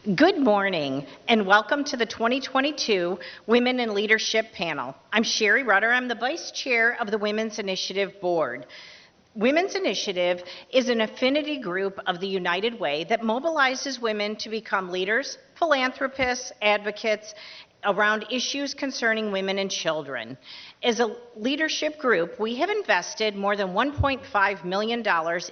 Good morning and welcome to the 2022 Women in Leadership Panel. I'm Sherry Rutter. I'm the Vice Chair of the Women's Initiative Board. Women's Initiative is an affinity group of the United Way that mobilizes women to become leaders, philanthropists, advocates around issues concerning women and children. As a leadership group, we have invested more than $1.5 million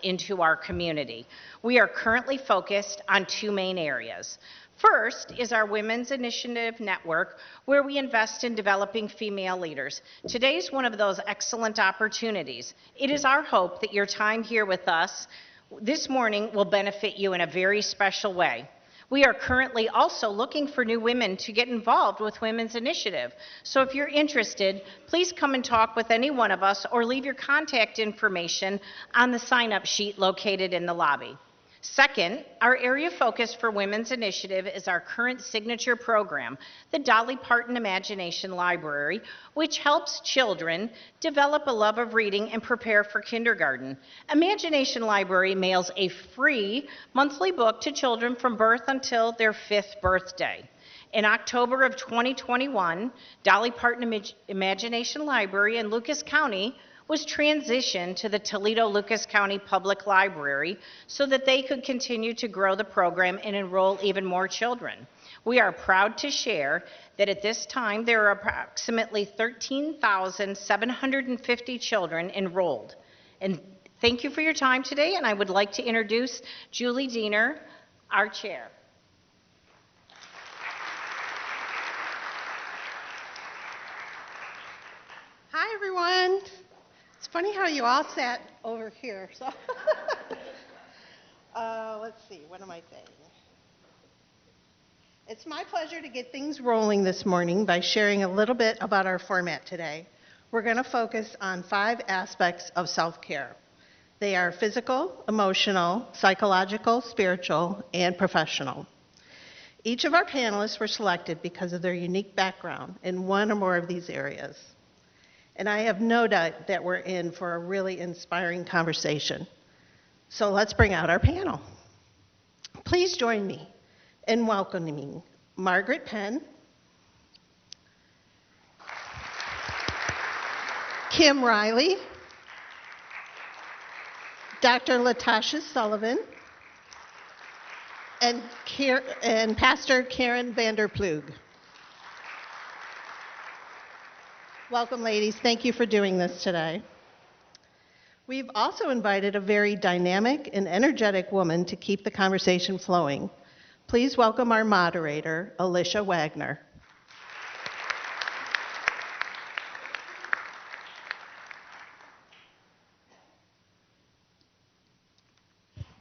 into our community. We are currently focused on two main areas. First is our Women's Initiative Network, where we invest in developing female leaders. Today is one of those excellent opportunities. It is our hope that your time here with us this morning will benefit you in a very special way. We are currently also looking for new women to get involved with Women's Initiative. So if you're interested, please come and talk with any one of us or leave your contact information on the sign-up sheet located in the lobby. Second, our area of focus for Women's Initiative is our current signature program, the Dolly Parton Imagination Library, which helps children develop a love of reading and prepare for kindergarten. Imagination Library mails a free monthly book to children from birth until their 5th birthday. In October of 2021, Dolly Parton Imagination Library in Lucas County was transitioned to the Toledo Lucas County Public Library so that they could continue to grow the program and enroll even more children. We are proud to share that at this time there are approximately 13,750 children enrolled. And thank you for your time today, and I would like to introduce Julie Diener, our chair. Hi, everyone. It's funny how you all sat over here. So, let's see, what am I saying? It's my pleasure to get things rolling this morning by sharing a little bit about our format today. We're going to focus on 5 aspects of self-care. They are physical, emotional, psychological, spiritual, and professional. Each of our panelists were selected because of their unique background in one or more of these areas. And I have no doubt that we're in for a really inspiring conversation. So let's bring out our panel. Please join me in welcoming Margaret Penn, Kim Riley, Dr. Latasha Sullivan, and Pastor Karen Vanderplug. Welcome, ladies. Thank you for doing this today. We've also invited a very dynamic and energetic woman to keep the conversation flowing. Please welcome our moderator, Alicia Wagner.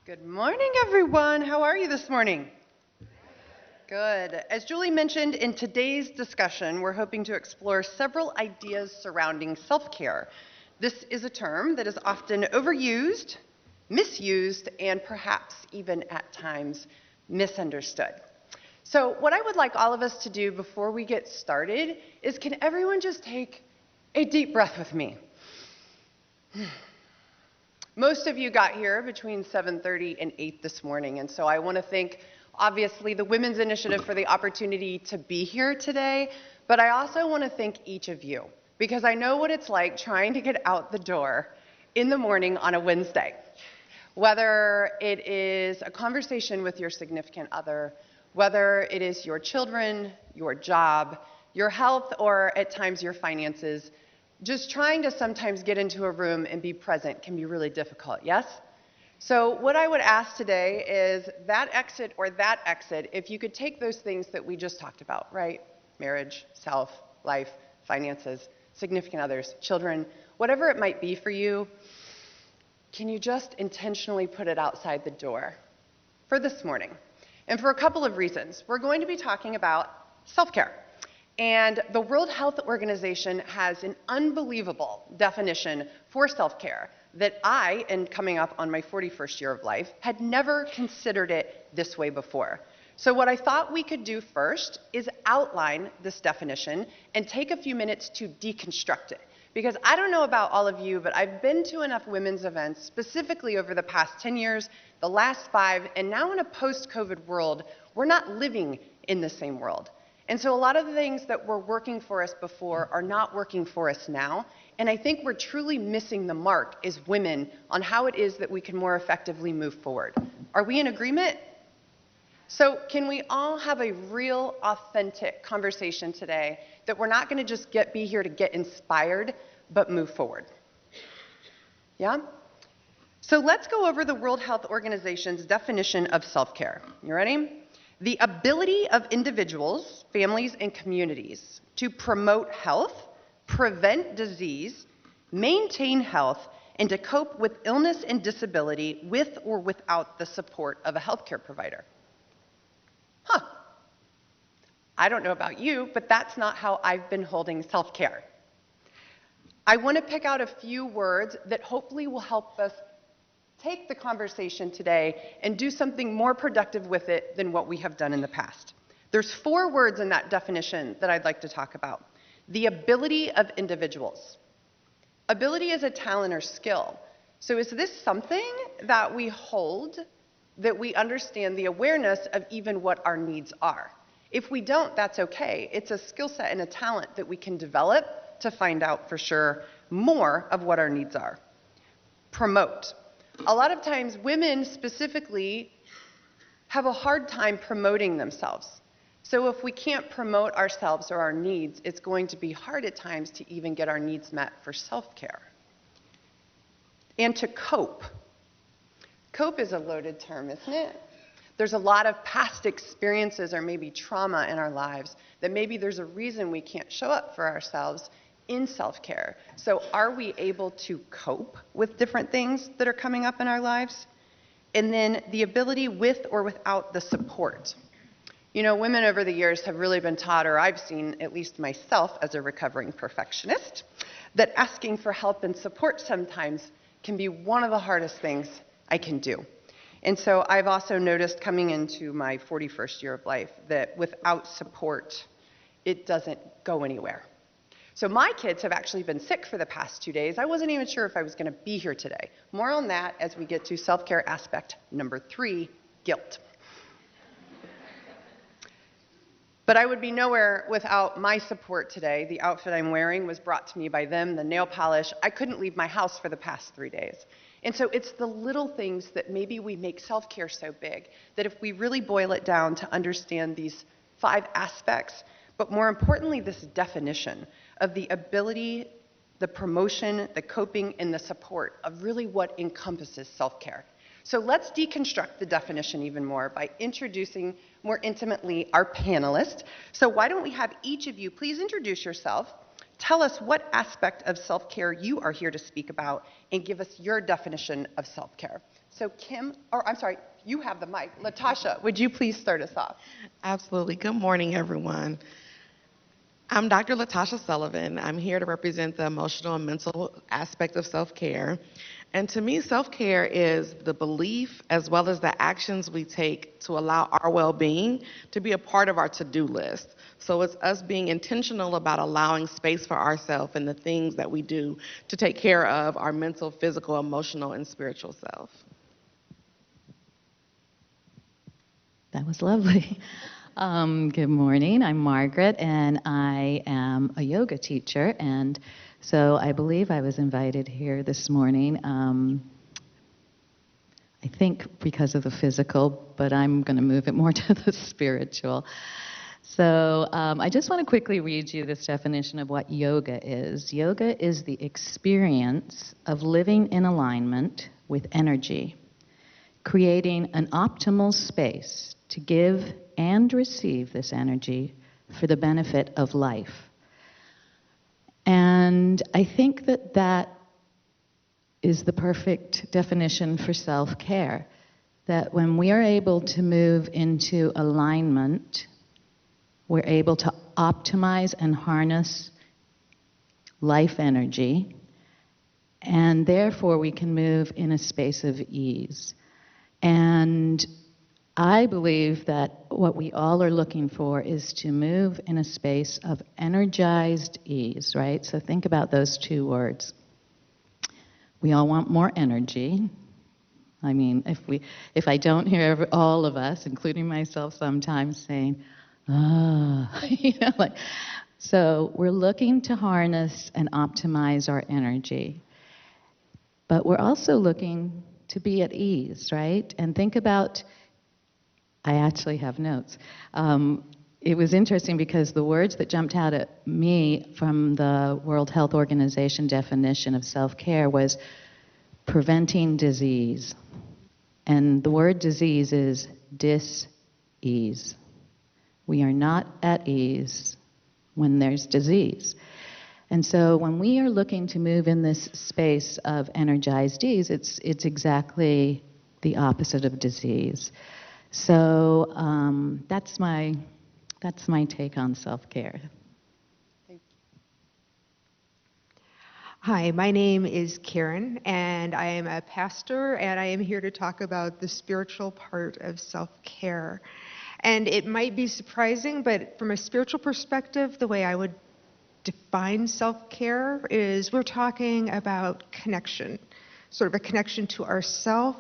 Good morning, everyone. How are you this morning? Good. As Julie mentioned, in today's discussion, we're hoping to explore several ideas surrounding self-care. This is a term that is often overused, misused, and perhaps even at times misunderstood. So what I would like all of us to do before we get started is, can everyone just take a deep breath with me? Most of you got here between 7:30 and 8 this morning, and so I want to thank obviously the Women's Initiative for the opportunity to be here today, but I also want to thank each of you, because I know what it's like trying to get out the door in the morning on a Wednesday. Whether it is a conversation with your significant other, whether it is your children, your job, your health, or at times your finances, just trying to sometimes get into a room and be present can be really difficult, yes? So what I would ask today is that exit, if you could take those things that we just talked about, right? Marriage, self, life, finances, significant others, children, whatever it might be for you, can you just intentionally put it outside the door for this morning? And for a couple of reasons. We're going to be talking about self-care. And the World Health Organization has an unbelievable definition for self-care that I, and coming up on my 41st year of life, had never considered it this way before. So what I thought we could do first is outline this definition and take a few minutes to deconstruct it. Because I don't know about all of you, but I've been to enough women's events, specifically over the past 10 years, the last 5, and now in a post-COVID world We're not living in the same world. And so a lot of the things that were working for us before are not working for us now. And I think we're truly missing the mark as women on how it is that we can more effectively move forward. Are we in agreement? So can we all have a real, authentic conversation today that we're not going to just be here to get inspired, but move forward? Yeah? So let's go over the World Health Organization's definition of self-care. You ready? The ability of individuals, families, and communities to promote health, prevent disease, maintain health, and to cope with illness and disability with or without the support of a healthcare provider. Huh. I don't know about you, but that's not how I've been holding self-care. I want to pick out a few words that hopefully will help us take the conversation today and do something more productive with it than what we have done in the past. There's 4 words in that definition that I'd like to talk about. The ability of individuals. Ability is a talent or skill. So is this something that we hold, that we understand the awareness of even what our needs are? If we don't, that's okay. It's a skill set and a talent that we can develop to find out for sure more of what our needs are. Promote. A lot of times, women specifically have a hard time promoting themselves. So if we can't promote ourselves or our needs, it's going to be hard at times to even get our needs met for self-care. And to cope. Cope is a loaded term, isn't it? There's a lot of past experiences or maybe trauma in our lives that maybe there's a reason we can't show up for ourselves in self-care. So are we able to cope with different things that are coming up in our lives? And then the ability with or without the support. You know, women over the years have really been taught, or I've seen, at least myself as a recovering perfectionist, that asking for help and support sometimes can be one of the hardest things I can do. And so I've also noticed coming into my 41st year of life that without support, it doesn't go anywhere. So my kids have actually been sick for the past 2 days. I wasn't even sure if I was going to be here today. More on that as we get to self-care aspect number 3, guilt. But I would be nowhere without my support today. The outfit I'm wearing was brought to me by them, the nail polish. I couldn't leave my house for the past 3 days. And so it's the little things that maybe we make self-care so big, that if we really boil it down to understand these 5 aspects, but more importantly, this definition of the ability, the promotion, the coping, and the support of really what encompasses self-care. So let's deconstruct the definition even more by introducing more intimately our panelists. So why don't we have each of you please introduce yourself, tell us what aspect of self-care you are here to speak about, and give us your definition of self-care. So Kim, or I'm sorry, you have the mic. Latasha, would you please start us off? Absolutely. Good morning, everyone. I'm Dr. Latasha Sullivan. I'm here to represent the emotional and mental aspect of self-care. And to me, self-care is the belief as well as the actions we take to allow our well-being to be a part of our to-do list. So it's us being intentional about allowing space for ourselves and the things that we do to take care of our mental, physical, emotional, and spiritual self. That was lovely. Good morning. I'm Margaret, and I am a yoga teacher, and so I believe I was invited here this morning, I think because of the physical, but I'm going to move it more to the spiritual. So I just want to quickly read you this definition of what yoga is. Yoga is the experience of living in alignment with energy, creating an optimal space to give and receive this energy for the benefit of life. And I think that that is the perfect definition for self-care, that when we are able to move into alignment, we're able to optimize and harness life energy, and therefore we can move in a space of ease. And I believe that what we all are looking for is to move in a space of energized ease, right? So think about those 2 words. We all want more energy, I mean, if I don't hear all of us, including myself sometimes, saying, ah, like, so we're looking to harness and optimize our energy. But we're also looking to be at ease, right? And think about, I actually have notes. It was interesting because the words that jumped out at me from the World Health Organization definition of self-care was preventing disease. And the word disease is dis-ease. We are not at ease when there's disease. And so when we are looking to move in this space of energized ease, it's exactly the opposite of disease. So that's my take on self-care. Hi, my name is Karen, and I am a pastor, and I am here to talk about the spiritual part of self-care. And it might be surprising, but from a spiritual perspective, the way I would define self-care is we're talking about connection, sort of a connection to ourself,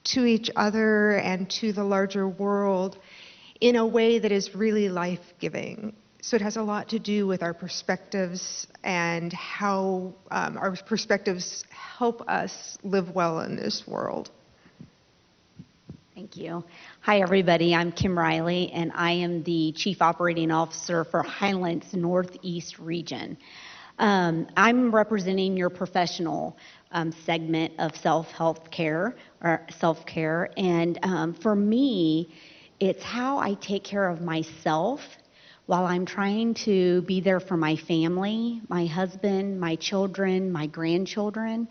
to each other, and to the larger world in a way that is really life-giving. So it has a lot to do with our perspectives and how our perspectives help us live well in this world. Thank you. Hi, everybody. I'm Kim Riley, and I am the Chief Operating Officer for Highlands Northeast Region. I'm representing your professional segment of self-care, and for me, it's how I take care of myself while I'm trying to be there for my family, my husband, my children, my grandchildren,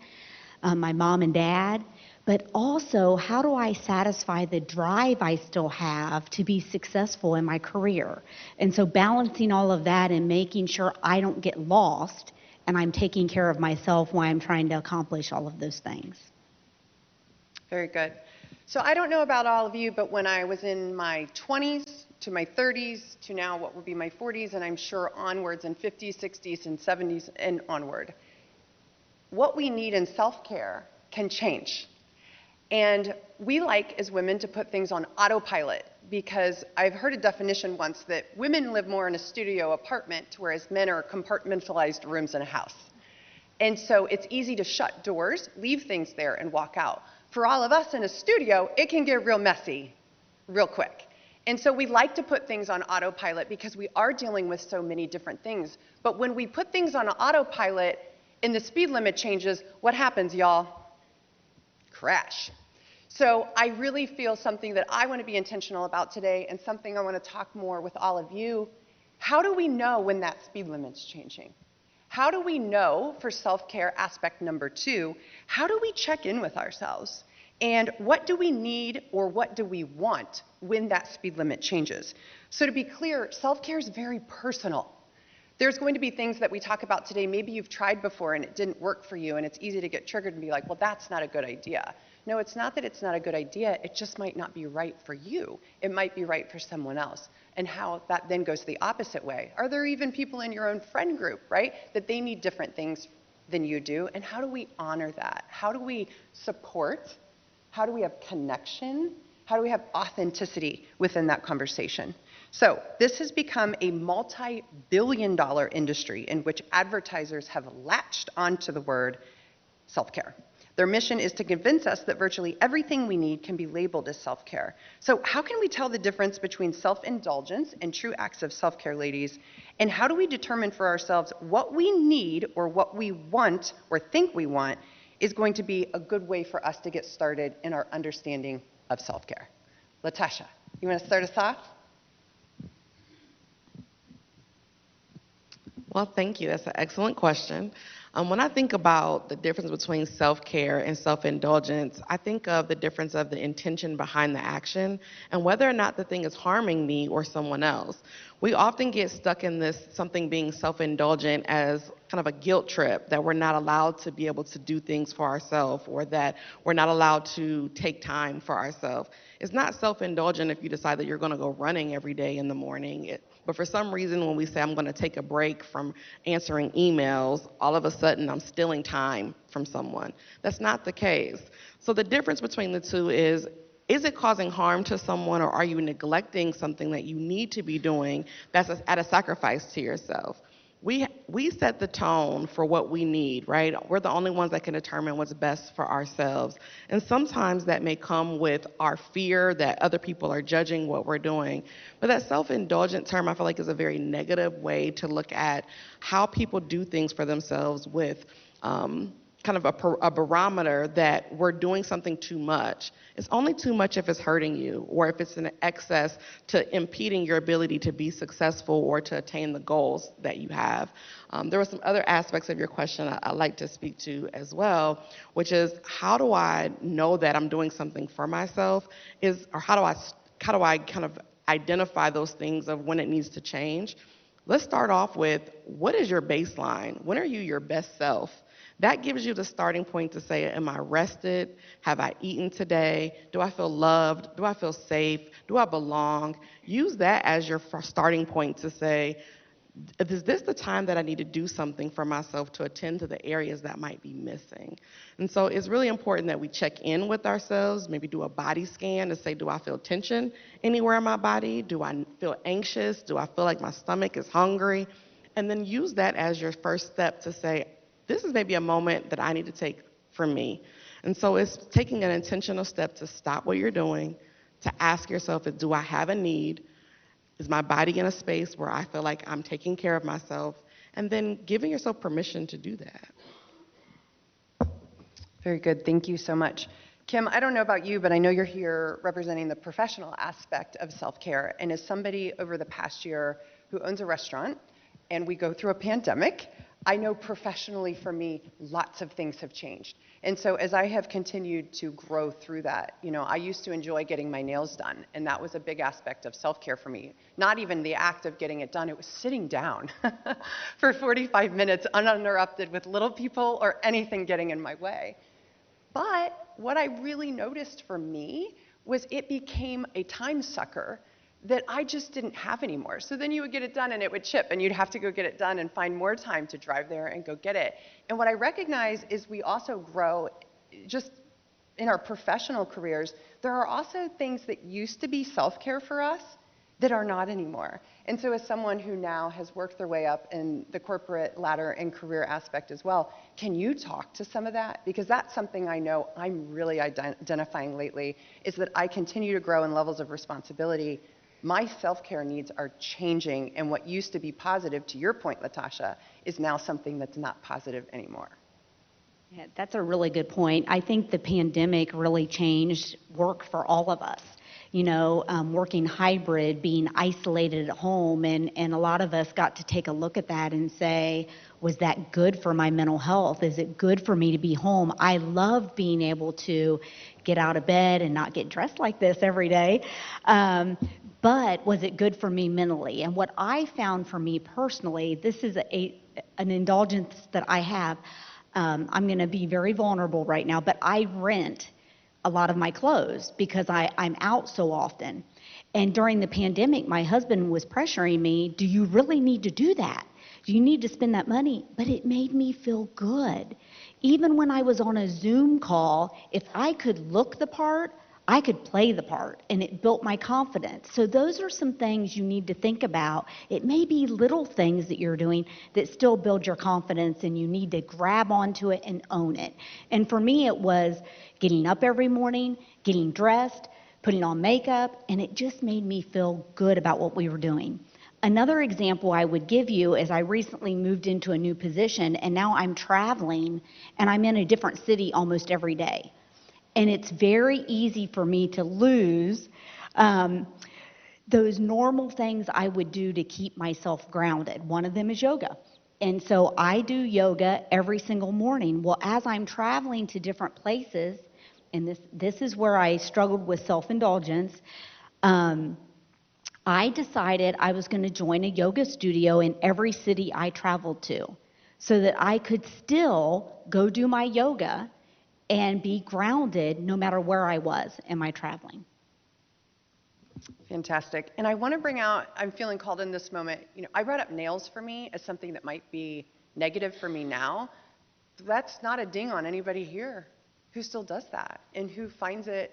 my mom and dad. But also, how do I satisfy the drive I still have to be successful in my career? And so balancing all of that and making sure I don't get lost and I'm taking care of myself while I'm trying to accomplish all of those things. Very good. So I don't know about all of you, but when I was in my 20s to my 30s to now what would be my 40s, and I'm sure onwards in 50s, 60s, and 70s and onward, what we need in self-care can change. And we like, as women, to put things on autopilot because I've heard a definition once that women live more in a studio apartment, whereas men are compartmentalized rooms in a house. And so it's easy to shut doors, leave things there, and walk out. For all of us in a studio, it can get real messy real quick. And so we like to put things on autopilot because we are dealing with so many different things. But when we put things on autopilot and the speed limit changes, what happens, y'all? Crash. So I really feel something that I want to be intentional about today and something I want to talk more with all of you. How do we know when that speed limit's changing? How do we know, for self-care aspect number 2, how do we check in with ourselves? And what do we need or what do we want when that speed limit changes? So to be clear, self-care is very personal. There's going to be things that we talk about today, maybe you've tried before and it didn't work for you, and it's easy to get triggered and be like, well, that's not a good idea. No, it's not that it's not a good idea, it just might not be right for you. It might be right for someone else. And how that then goes the opposite way. Are there even people in your own friend group, right, that they need different things than you do? And how do we honor that? How do we support? How do we have connection? How do we have authenticity within that conversation? So this has become a multi-billion-dollar industry in which advertisers have latched onto the word self-care. Their mission is to convince us that virtually everything we need can be labeled as self-care. So how can we tell the difference between self-indulgence and true acts of self-care, ladies? And how do we determine for ourselves what we need or what we want or think we want is going to be a good way for us to get started in our understanding of self-care? Latasha, you want to start us off? Well, thank you. That's an excellent question. When I think about the difference between self-care and self-indulgence, I think of the difference of the intention behind the action and whether or not the thing is harming me or someone else. We often get stuck in this something being self-indulgent as kind of a guilt trip that we're not allowed to be able to do things for ourselves or that we're not allowed to take time for ourselves. It's not self-indulgent if you decide that you're going to go running every day in the morning. But for some reason, when we say I'm going to take a break from answering emails, all of a sudden I'm stealing time from someone. That's not the case. So the difference between the two is it causing harm to someone, or are you neglecting something that you need to be doing that's at a sacrifice to yourself? We set the tone for what we need, right? We're the only ones that can determine what's best for ourselves. And sometimes that may come with our fear that other people are judging what we're doing. But that self-indulgent term, I feel like, is a very negative way to look at how people do things for themselves with kind of a barometer that we're doing something too much. It's only too much if it's hurting you or if it's an excess to impeding your ability to be successful or to attain the goals that you have. There were some other aspects of your question I'd like to speak to as well, which is how do I know that I'm doing something for myself? Or how do I kind of identify those things of when it needs to change? Let's start off with, what is your baseline? When are you your best self? That gives you the starting point to say, am I rested? Have I eaten today? Do I feel loved? Do I feel safe? Do I belong? Use that as your starting point to say, is this the time that I need to do something for myself to attend to the areas that might be missing? And so it's really important that we check in with ourselves, maybe do a body scan to say, do I feel tension anywhere in my body? Do I feel anxious? Do I feel like my stomach is hungry? And then use that as your first step to say, this is maybe a moment that I need to take for me. And so it's taking an intentional step to stop what you're doing, to ask yourself, do I have a need? Is my body in a space where I feel like I'm taking care of myself? And then giving yourself permission to do that. Very good. Thank you so much. Kim, I don't know about you, but I know you're here representing the professional aspect of self-care. And as somebody over the past year who owns a restaurant, and we go through a pandemic, I know professionally for me, lots of things have changed. And so as I have continued to grow through that, I used to enjoy getting my nails done, and that was a big aspect of self-care for me. Not even the act of getting it done, it was sitting down for 45 minutes uninterrupted with little people or anything getting in my way. But what I really noticed for me was it became a time sucker that I just didn't have anymore. So then you would get it done and it would chip and you'd have to go get it done and find more time to drive there and go get it. And what I recognize is we also grow just in our professional careers. There are also things that used to be self-care for us that are not anymore. And so as someone who now has worked their way up in the corporate ladder and career aspect as well, can you talk to some of that? Because that's something I know I'm really identifying lately, is that I continue to grow in levels of responsibility. My self-care needs are changing, and what used to be positive, to your point, Latasha, is now something that's not positive anymore. Yeah, that's a really good point. I think the pandemic really changed work for all of us. Working hybrid, being isolated at home, and a lot of us got to take a look at that and say, was that good for my mental health? Is it good for me to be home? I love being able to get out of bed and not get dressed like this every day. But was it good for me mentally? And what I found for me personally, this is an indulgence that I have. I'm going to be very vulnerable right now, but I rent a lot of my clothes because I'm out so often. And during the pandemic, my husband was pressuring me, do you really need to do that? Do you need to spend that money? But it made me feel good. Even when I was on a Zoom call, if I could look the part, I could play the part, and it built my confidence. So those are some things you need to think about. It may be little things that you're doing that still build your confidence, and you need to grab onto it and own it. And for me, it was getting up every morning, getting dressed, putting on makeup, and it just made me feel good about what we were doing. Another example I would give you is I recently moved into a new position, and now I'm traveling, and I'm in a different city almost every day. And it's very easy for me to lose those normal things I would do to keep myself grounded. One of them is yoga. And so I do yoga every single morning. Well, as I'm traveling to different places, and this is where I struggled with self-indulgence, I decided I was going to join a yoga studio in every city I traveled to so that I could still go do my yoga and be grounded no matter where I was in my traveling. Fantastic. And I want to bring out, I'm feeling called in this moment, I brought up nails for me as something that might be negative for me now. That's not a ding on anybody here who still does that and who finds it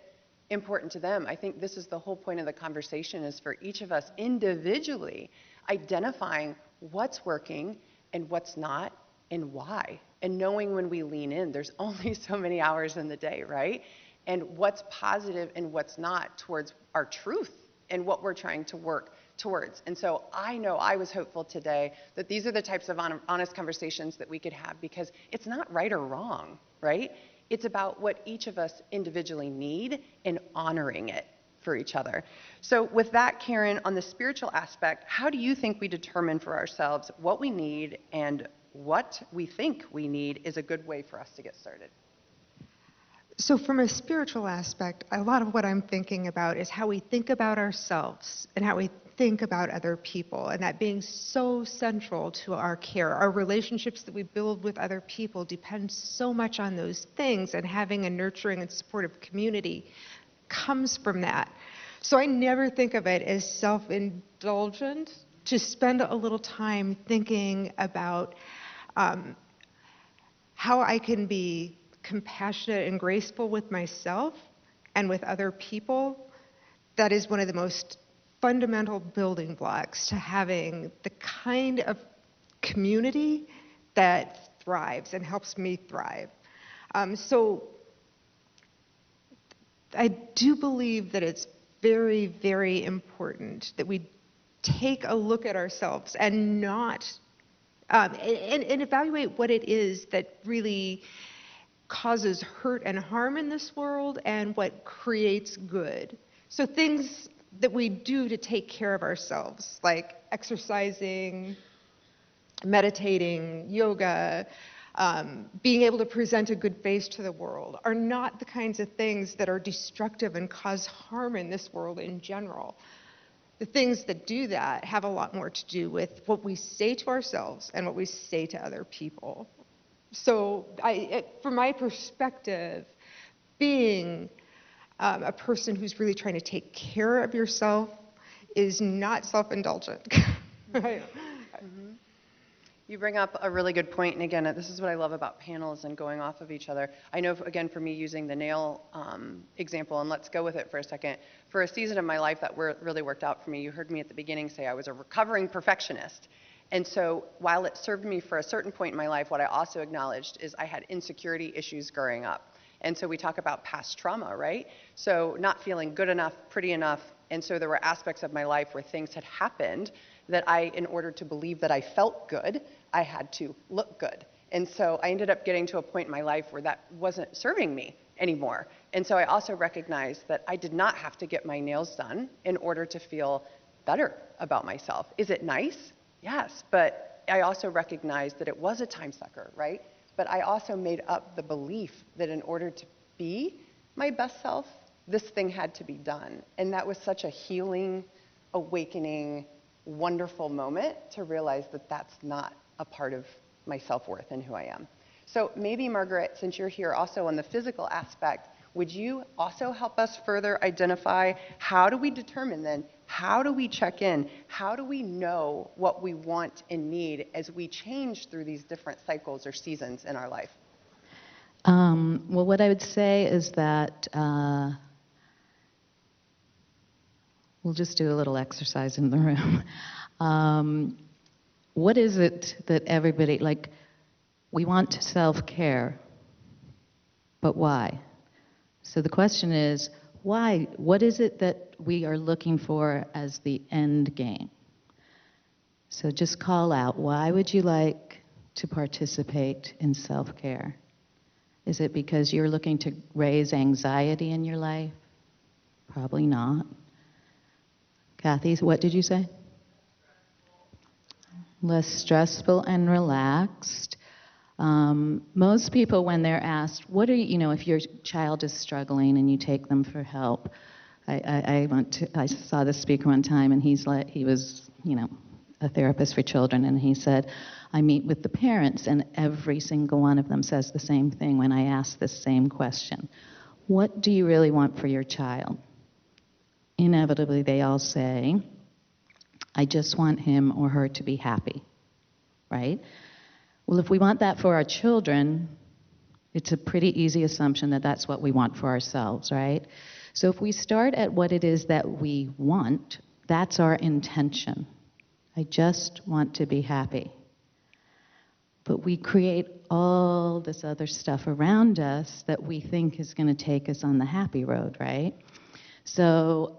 important to them. I think this is the whole point of the conversation, is for each of us individually identifying what's working and what's not and why. And knowing when we lean in, there's only so many hours in the day, right? And what's positive and what's not towards our truth and what we're trying to work towards. And so I know I was hopeful today that these are the types of honest conversations that we could have, because it's not right or wrong, right? It's about what each of us individually need and honoring it for each other. So with that, Karen, on the spiritual aspect, how do you think we determine for ourselves what we need, and what we think we need is a good way for us to get started? So from a spiritual aspect, a lot of what I'm thinking about is how we think about ourselves and how we think about other people, and that being so central to our care. Our relationships that we build with other people depend so much on those things, and having a nurturing and supportive community comes from that. So I never think of it as self-indulgent to spend a little time thinking about how I can be compassionate and graceful with myself and with other people. That is one of the most fundamental building blocks to having the kind of community that thrives and helps me thrive. So I do believe that it's very, very important that we take a look at ourselves and not and evaluate what it is that really causes hurt and harm in this world and what creates good. So things that we do to take care of ourselves, like exercising, meditating, yoga, being able to present a good face to the world, are not the kinds of things that are destructive and cause harm in this world in general. The things that do that have a lot more to do with what we say to ourselves and what we say to other people. So from my perspective, being a person who's really trying to take care of yourself is not self-indulgent. Right? Mm-hmm. You bring up a really good point, and again, this is what I love about panels and going off of each other. I know, again, for me, using the nail example, and let's go with it for a second. For a season of my life that really worked out for me, you heard me at the beginning say I was a recovering perfectionist. And so while it served me for a certain point in my life, what I also acknowledged is I had insecurity issues growing up. And so we talk about past trauma, right? So not feeling good enough, pretty enough. And so there were aspects of my life where things had happened that in order to believe that I felt good, I had to look good. And so I ended up getting to a point in my life where that wasn't serving me anymore. And so I also recognized that I did not have to get my nails done in order to feel better about myself. Is it nice? Yes, but I also recognized that it was a time sucker, right? But I also made up the belief that in order to be my best self, this thing had to be done. And that was such a healing, awakening, wonderful moment to realize that that's not a part of my self-worth and who I am. So maybe, Margaret, since you're here also on the physical aspect, would you also help us further identify how do we determine then, how do we check in, how do we know what we want and need as we change through these different cycles or seasons in our life? Well, what I would say is that we'll just do a little exercise in the room. What is it that everybody, like, we want self-care, but why? So the question is, why? What is it that we are looking for as the end game? So just call out, why would you like to participate in self-care? Is it because you're looking to raise anxiety in your life? Probably not. Kathy, what did you say? Less stressful and relaxed. Most people, when they're asked, what are you, if your child is struggling and you take them for help, I saw this speaker one time, and he was, a therapist for children, and he said, I meet with the parents, and every single one of them says the same thing when I ask this same question. What do you really want for your child? Inevitably, they all say, I just want him or her to be happy, right? Well, if we want that for our children, it's a pretty easy assumption that that's what we want for ourselves, right? So if we start at what it is that we want, that's our intention. I just want to be happy. But we create all this other stuff around us that we think is going to take us on the happy road, right? So,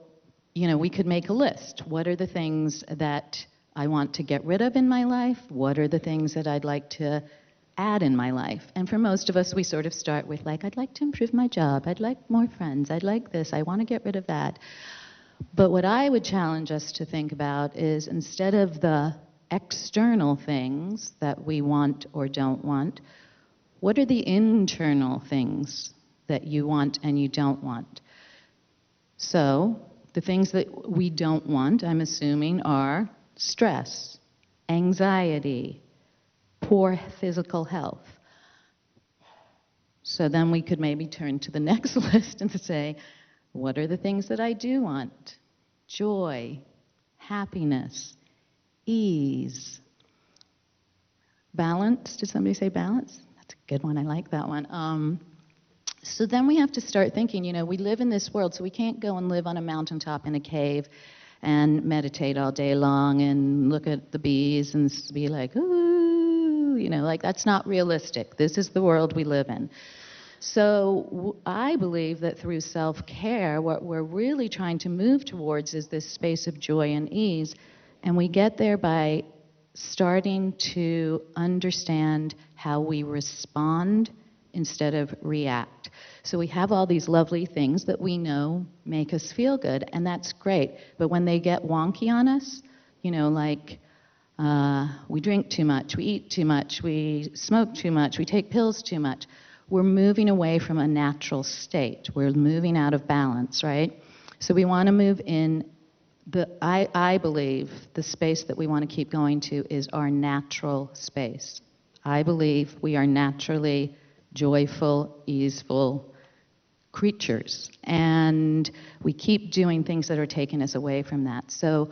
we could make a list. What are the things that I want to get rid of in my life? What are the things that I'd like to add in my life? And for most of us, we sort of start with, I'd like to improve my job. I'd like more friends. I'd like this. I want to get rid of that. But what I would challenge us to think about is, instead of the external things that we want or don't want, what are the internal things that you want and you don't want? So the things that we don't want, I'm assuming, are stress, anxiety, poor physical health. So then we could maybe turn to the next list and say, what are the things that I do want? Joy, happiness, ease, balance. Did somebody say balance? That's a good one. I like that one. So then we have to start thinking, we live in this world, so we can't go and live on a mountaintop in a cave and meditate all day long and look at the bees and be like, ooh, that's not realistic. This is the world we live in. So I believe that through self-care, what we're really trying to move towards is this space of joy and ease, and we get there by starting to understand how we respond instead of react. So we have all these lovely things that we know make us feel good, and that's great. But when they get wonky on us, we drink too much, we eat too much, we smoke too much, we take pills too much, we're moving away from a natural state. We're moving out of balance, right? So we want to move in. I believe the space that we want to keep going to is our natural space. I believe we are naturally joyful, easeful creatures. And we keep doing things that are taking us away from that. So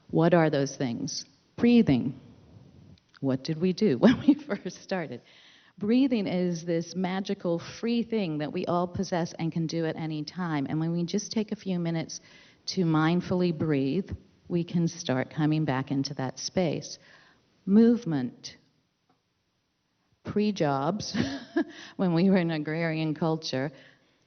what are those things? Breathing. What did we do when we first started? Breathing is this magical free thing that we all possess and can do at any time. And when we just take a few minutes to mindfully breathe, we can start coming back into that space. Movement. Pre-jobs, when we were in agrarian culture,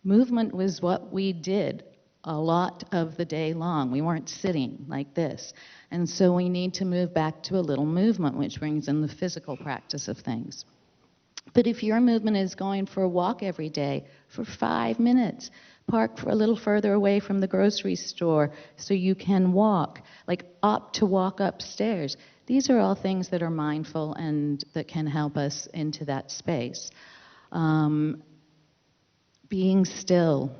movement was what we did a lot of the day long. We weren't sitting like this. And so we need to move back to a little movement, which brings in the physical practice of things. But if your movement is going for a walk every day for 5 minutes, park for a little further away from the grocery store so you can walk, opt to walk upstairs. These are all things that are mindful and that can help us into that space. Being still.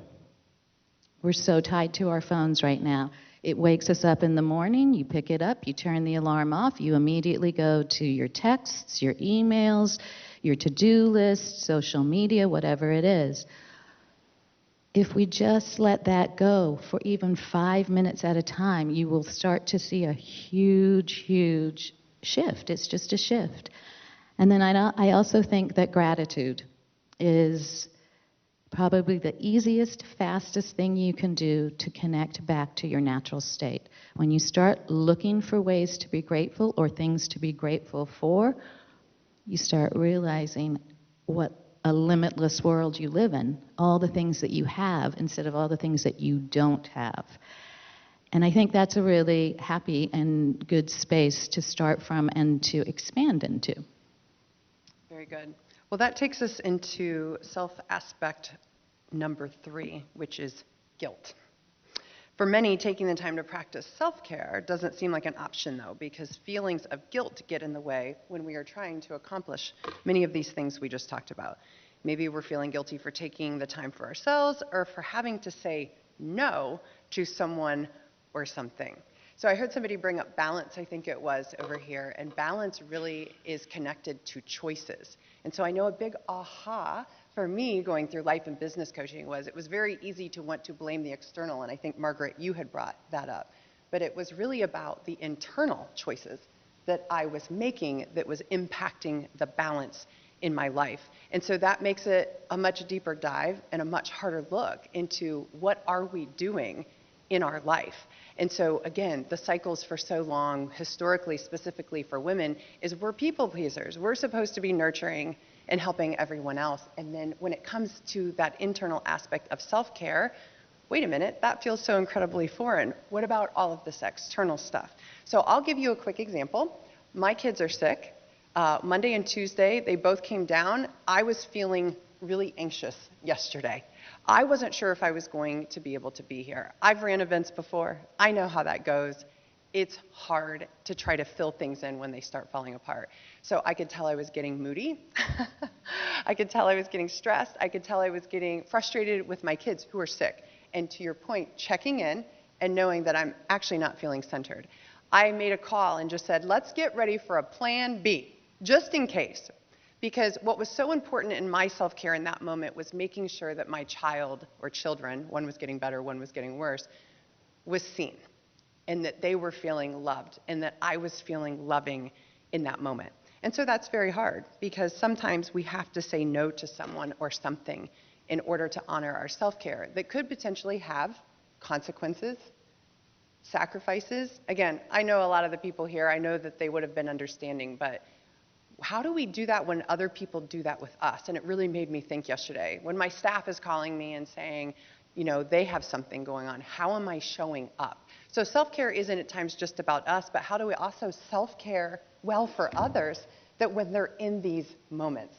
We're so tied to our phones right now. It wakes us up in the morning, you pick it up, you turn the alarm off, you immediately go to your texts, your emails, your to-do list, social media, whatever it is. If we just let that go for even 5 minutes at a time, you will start to see a huge, huge shift. It's just a shift. And then I also think that gratitude is probably the easiest, fastest thing you can do to connect back to your natural state. When you start looking for ways to be grateful or things to be grateful for, you start realizing what a limitless world you live in, all the things that you have instead of all the things that you don't have. And I think that's a really happy and good space to start from and to expand into. Very good. Well, that takes us into self-aspect number 3, which is guilt. For many, taking the time to practice self-care doesn't seem like an option, though, because feelings of guilt get in the way when we are trying to accomplish many of these things we just talked about. Maybe we're feeling guilty for taking the time for ourselves or for having to say no to someone or something. So I heard somebody bring up balance, I think it was, over here, and balance really is connected to choices. And so I know a big aha for me going through life and business coaching was it was very easy to want to blame the external, and I think, Margaret, you had brought that up. But it was really about the internal choices that I was making that was impacting the balance in my life. And so that makes it a much deeper dive and a much harder look into what are we doing in our life. And so again, the cycles for so long, historically, specifically for women, is we're people pleasers. We're supposed to be nurturing and helping everyone else. And then when it comes to that internal aspect of self-care, wait a minute, that feels so incredibly foreign. What about all of this external stuff? So I'll give you a quick example. My kids are sick. Monday and Tuesday, they both came down. I was feeling really anxious yesterday. I wasn't sure if I was going to be able to be here. I've ran events before. I know how that goes. It's hard to try to fill things in when they start falling apart. So I could tell I was getting moody. I could tell I was getting stressed. I could tell I was getting frustrated with my kids who are sick. And to your point, checking in and knowing that I'm actually not feeling centered. I made a call and just said, let's get ready for a plan B, just in case. Because what was so important in my self-care in that moment was making sure that my child or children, one was getting better, one was getting worse, was seen. And that they were feeling loved and that I was feeling loving in that moment. And so that's very hard because sometimes we have to say no to someone or something in order to honor our self-care that could potentially have consequences, sacrifices. Again, I know a lot of the people here, I know that they would have been understanding, but how do we do that when other people do that with us? And it really made me think yesterday. When my staff is calling me and saying, you know, they have something going on, how am I showing up? So self-care isn't at times just about us, but how do we also self-care well for others that when they're in these moments?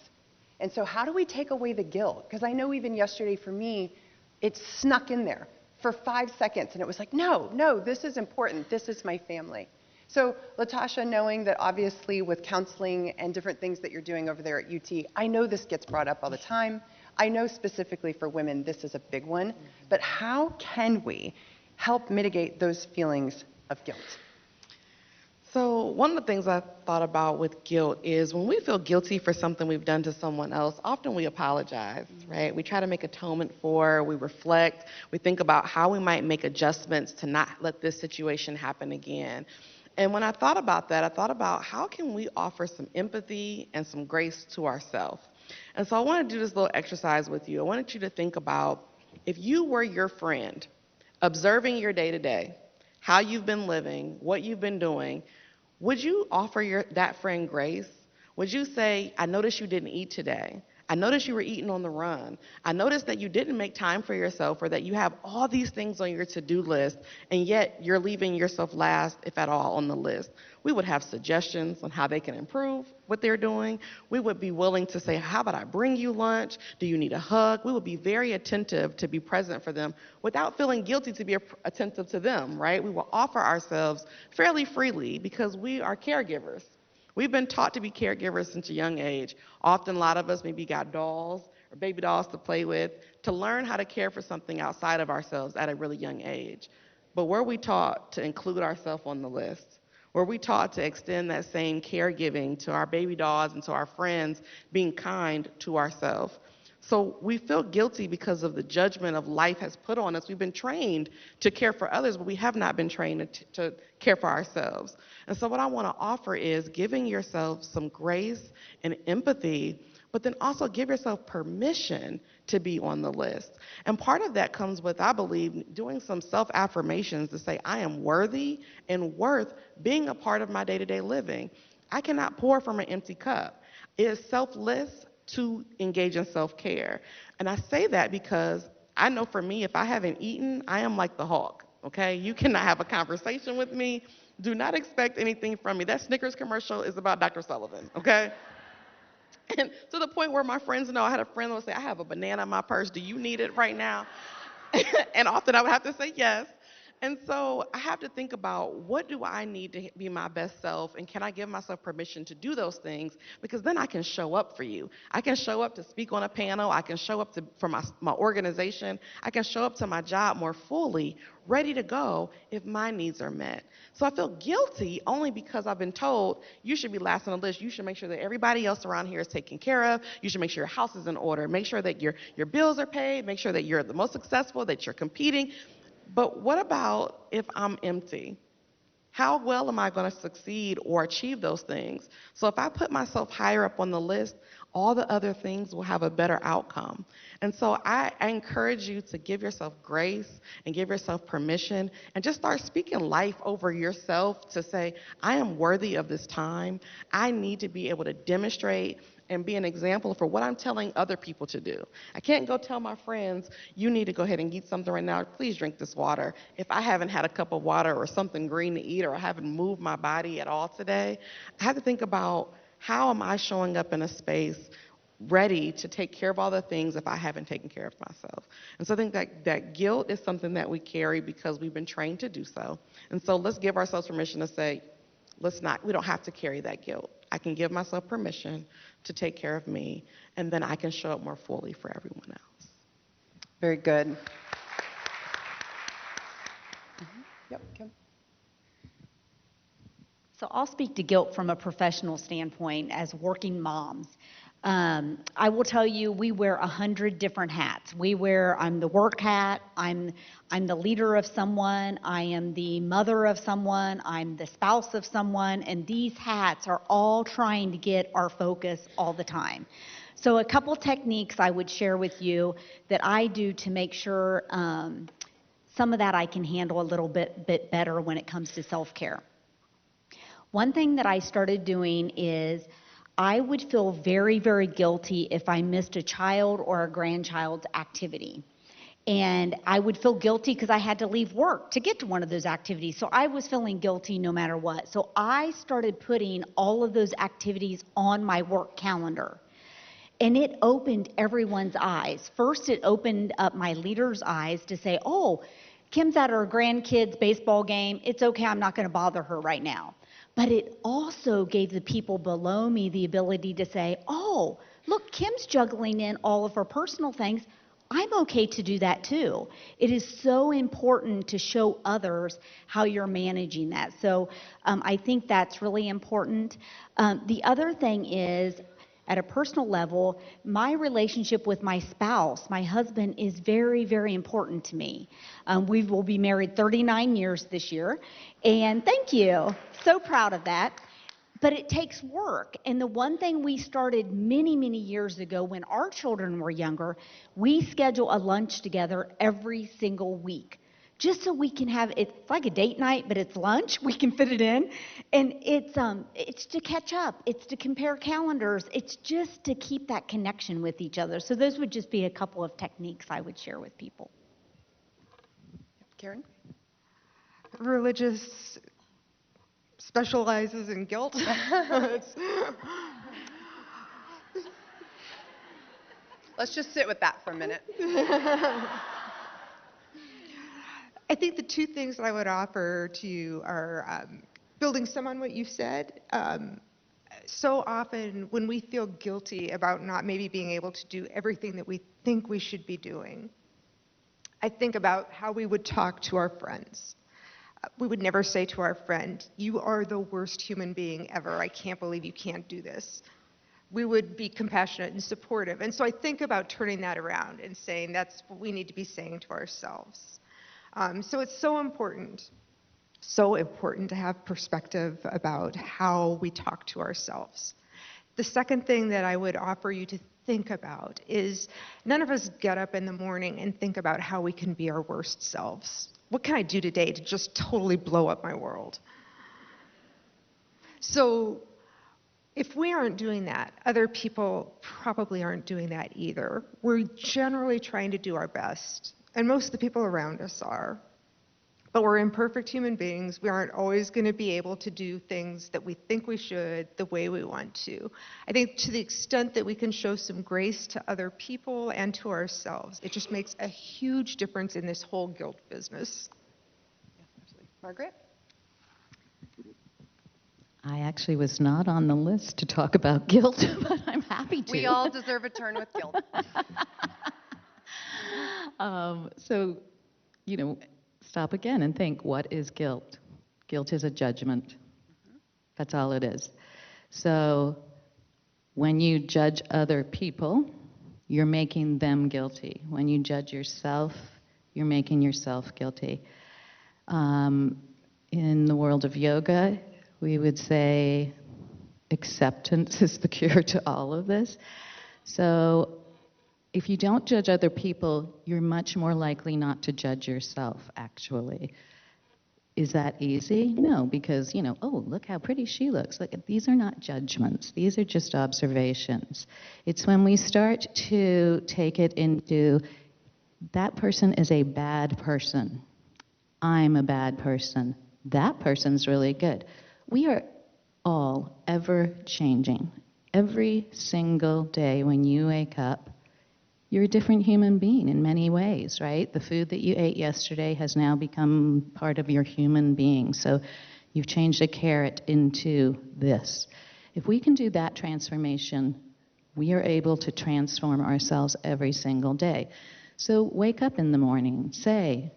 And so how do we take away the guilt? Because I know even yesterday for me, it snuck in there for 5 seconds, and it was like, no, this is important. This is my family. So Latasha, knowing that obviously with counseling and different things that you're doing over there at UT, I know this gets brought up all the time. I know specifically for women, this is a big one. But how can we help mitigate those feelings of guilt? So one of the things I thought about with guilt is when we feel guilty for something we've done to someone else, often we apologize, right? We try to make atonement for, we reflect, we think about how we might make adjustments to not let this situation happen again. And when I thought about that, I thought about how can we offer some empathy and some grace to ourselves. And so I want to do this little exercise with you. I wanted you to think about if you were your friend, observing your day-to-day, how you've been living, what you've been doing, would you offer that friend grace? Would you say, I noticed you didn't eat today. I noticed you were eating on the run. I noticed that you didn't make time for yourself or that you have all these things on your to-do list, and yet you're leaving yourself last, if at all, on the list. We would have suggestions on how they can improve what they're doing. We would be willing to say, how about I bring you lunch? Do you need a hug? We would be very attentive to be present for them without feeling guilty to be attentive to them, right? We will offer ourselves fairly freely because we are caregivers. We've been taught to be caregivers since a young age. Often, a lot of us maybe got dolls or baby dolls to play with to learn how to care for something outside of ourselves at a really young age. But were we taught to include ourselves on the list? Were we taught to extend that same caregiving to our baby dolls and to our friends, being kind to ourselves? So we feel guilty because of the judgment of life has put on us. We've been trained to care for others, but we have not been trained to care for ourselves. And so what I want to offer is giving yourself some grace and empathy, but then also give yourself permission to be on the list. And part of that comes with, I believe, doing some self-affirmations to say, I am worthy and worth being a part of my day-to-day living. I cannot pour from an empty cup. It is selfless to engage in self-care. And I say that because I know for me, if I haven't eaten, I am like the Hulk, okay? You cannot have a conversation with me. Do not expect anything from me. That Snickers commercial is about Dr. Sullivan, okay? And to the point where my friends know, I had a friend that would say, I have a banana in my purse. Do you need it right now? And often I would have to say yes. And so I have to think about, what do I need to be my best self, and can I give myself permission to do those things? Because then I can show up for you. I can show up to speak on a panel. I can show up for my organization. I can show up to my job more fully, ready to go if my needs are met. So I feel guilty only because I've been told you should be last on the list. You should make sure that everybody else around here is taken care of. You should make sure your house is in order. Make sure that your bills are paid. Make sure that you're the most successful, that you're competing. But what about if I'm empty? How well am I going to succeed or achieve those things? So if I put myself higher up on the list, all the other things will have a better outcome. And so I encourage you to give yourself grace and give yourself permission and just start speaking life over yourself to say, I am worthy of this time. I need to be able to demonstrate and be an example for what I'm telling other people to do. I can't go tell my friends, you need to go ahead and eat something right now. Please drink this water. If I haven't had a cup of water or something green to eat, or I haven't moved my body at all today, I have to think about, how am I showing up in a space ready to take care of all the things if I haven't taken care of myself? And so I think that guilt is something that we carry because we've been trained to do so. And so let's give ourselves permission to say, we don't have to carry that guilt. I can give myself permission to take care of me, and then I can show up more fully for everyone else. Very good. Yep, Kim. So I'll speak to guilt from a professional standpoint as working moms. I will tell you, we wear 100 different hats. I'm the work hat, I'm the leader of someone, I am the mother of someone, I'm the spouse of someone, and these hats are all trying to get our focus all the time. So a couple techniques I would share with you that I do to make sure some of that I can handle a little bit better when it comes to self-care. One thing that I started doing is I would feel very, very guilty if I missed a child or a grandchild's activity. And I would feel guilty because I had to leave work to get to one of those activities. So I was feeling guilty no matter what. So I started putting all of those activities on my work calendar. And it opened everyone's eyes. First, it opened up my leader's eyes to say, oh, Kim's at her grandkids' baseball game. It's okay, I'm not going to bother her right now. But it also gave the people below me the ability to say, oh, look, Kim's juggling in all of her personal things. I'm okay to do that too. It is so important to show others how you're managing that. So I think that's really important. The other thing is, at a personal level, my relationship with my spouse, my husband, is very, very important to me. We will be married 39 years this year, and thank you. So proud of that. But it takes work. And the one thing we started many, many years ago when our children were younger, we schedule a lunch together every single week. Just so we can have, it's like a date night, but it's lunch. We can fit it in. And it's to catch up. It's to compare calendars. It's just to keep that connection with each other. So those would just be a couple of techniques I would share with people. Karen? Religious specializes in guilt. Let's just sit with that for a minute. I think the two things that I would offer to you are building some on what you said. So often when we feel guilty about not maybe being able to do everything that we think we should be doing, I think about how we would talk to our friends. We would never say to our friend, you are the worst human being ever. I can't believe you can't do this. We would be compassionate and supportive. And so I think about turning that around and saying that's what we need to be saying to ourselves. So it's so important to have perspective about how we talk to ourselves. The second thing that I would offer you to think about is none of us get up in the morning and think about how we can be our worst selves. What can I do today to just totally blow up my world? So if we aren't doing that, other people probably aren't doing that either. We're generally trying to do our best, and most of the people around us are. But we're imperfect human beings. We aren't always going to be able to do things that we think we should the way we want to. I think to the extent that we can show some grace to other people and to ourselves, it just makes a huge difference in this whole guilt business. Margaret? I actually was not on the list to talk about guilt, but I'm happy to. We all deserve a turn with guilt. So, stop again and think, what is guilt? Guilt is a judgment. That's all it is. So, when you judge other people, you're making them guilty. When you judge yourself, you're making yourself guilty. In the world of yoga, we would say acceptance is the cure to all of this. So if you don't judge other people, you're much more likely not to judge yourself, actually. Is that easy? No, because, oh, look how pretty she looks. Look, these are not judgments. These are just observations. It's when we start to take it into, that person is a bad person. I'm a bad person. That person's really good. We are all ever changing. Every single day when you wake up, you're a different human being in many ways, right? The food that you ate yesterday has now become part of your human being. So you've changed a carrot into this. If we can do that transformation, we are able to transform ourselves every single day. So wake up in the morning, say,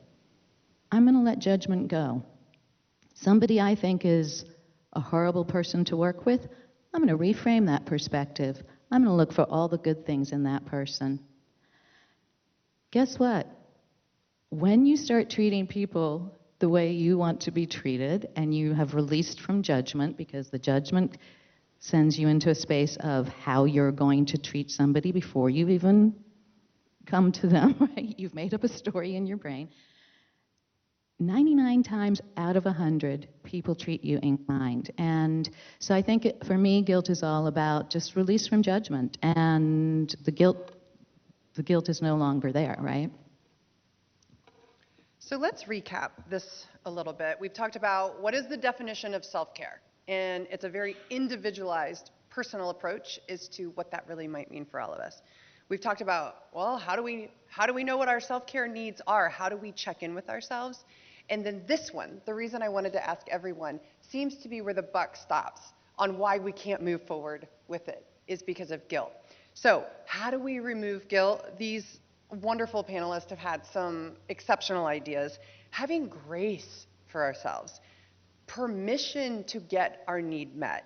I'm going to let judgment go. Somebody I think is a horrible person to work with, I'm going to reframe that perspective. I'm going to look for all the good things in that person. Guess what? When you start treating people the way you want to be treated and you have released from judgment, because the judgment sends you into a space of how you're going to treat somebody before you even come to them, right? You've made up a story in your brain. 99 times out of 100, people treat you in kind. And so I think for me, guilt is all about just release from judgment. And the guilt is no longer there, right? So let's recap this a little bit. We've talked about what is the definition of self-care. And it's a very individualized, personal approach as to what that really might mean for all of us. We've talked about, well, how do we know what our self-care needs are? How do we check in with ourselves? And then this one, the reason I wanted to ask everyone, seems to be where the buck stops on why we can't move forward with it, is because of guilt. So how do we remove guilt? These wonderful panelists have had some exceptional ideas. Having grace for ourselves, permission to get our need met,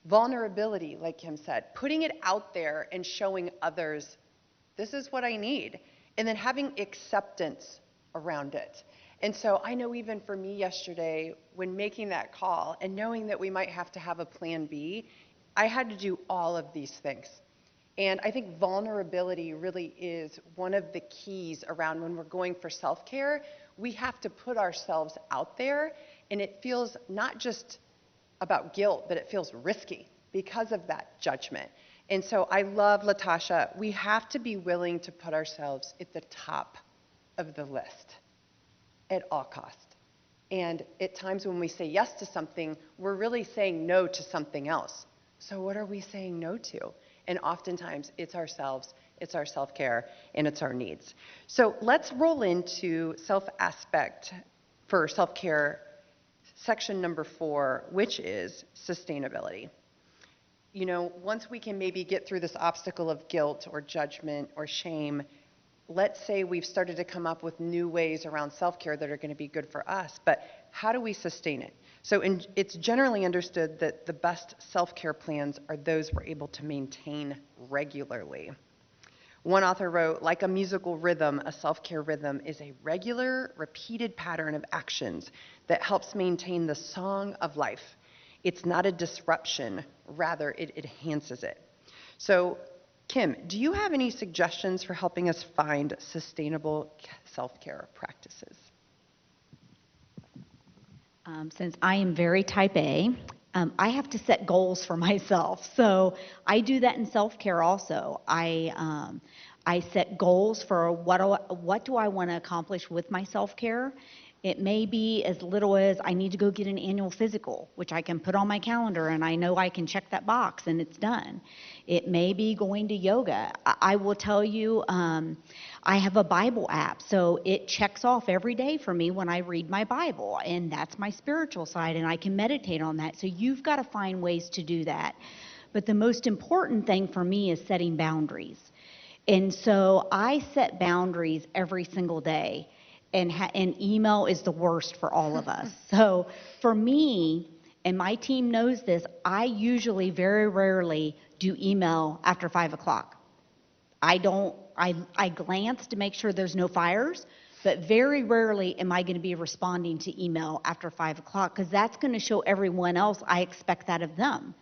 vulnerability, like Kim said, putting it out there and showing others, this is what I need, and then having acceptance around it. And so I know even for me yesterday, when making that call and knowing that we might have to have a plan B, I had to do all of these things. And I think vulnerability really is one of the keys around when we're going for self-care. We have to put ourselves out there, and it feels not just about guilt, but it feels risky because of that judgment. And so I love Latasha. We have to be willing to put ourselves at the top of the list at all costs. And at times when we say yes to something, we're really saying no to something else. So what are we saying no to? And oftentimes it's ourselves, it's our self-care, and it's our needs. So let's roll into self-aspect for self-care, section number 4, which is sustainability. Once we can maybe get through this obstacle of guilt or judgment or shame, let's say we've started to come up with new ways around self-care that are going to be good for us, but how do we sustain it? So it's generally understood that the best self-care plans are those we're able to maintain regularly. One author wrote, like a musical rhythm, a self-care rhythm is a regular, repeated pattern of actions that helps maintain the song of life. It's not a disruption, rather it enhances it. So Kim, do you have any suggestions for helping us find sustainable self-care practices? Since I am very type A, I have to set goals for myself. So I do that in self-care also. I set goals for what do I want to accomplish with my self-care. It may be as little as I need to go get an annual physical, which I can put on my calendar and I know I can check that box and it's done. It may be going to yoga. I will tell you, I have a Bible app, so it checks off every day for me when I read my Bible, and that's my spiritual side, and I can meditate on that. So you've got to find ways to do that. But the most important thing for me is setting boundaries. And so I set boundaries every single day, and email is the worst for all of us. So for me, and my team knows this, I usually very rarely do email after 5 o'clock. I glance to make sure there's no fires, but very rarely am I going to be responding to email after 5 o'clock, because that's going to show everyone else I expect that of them.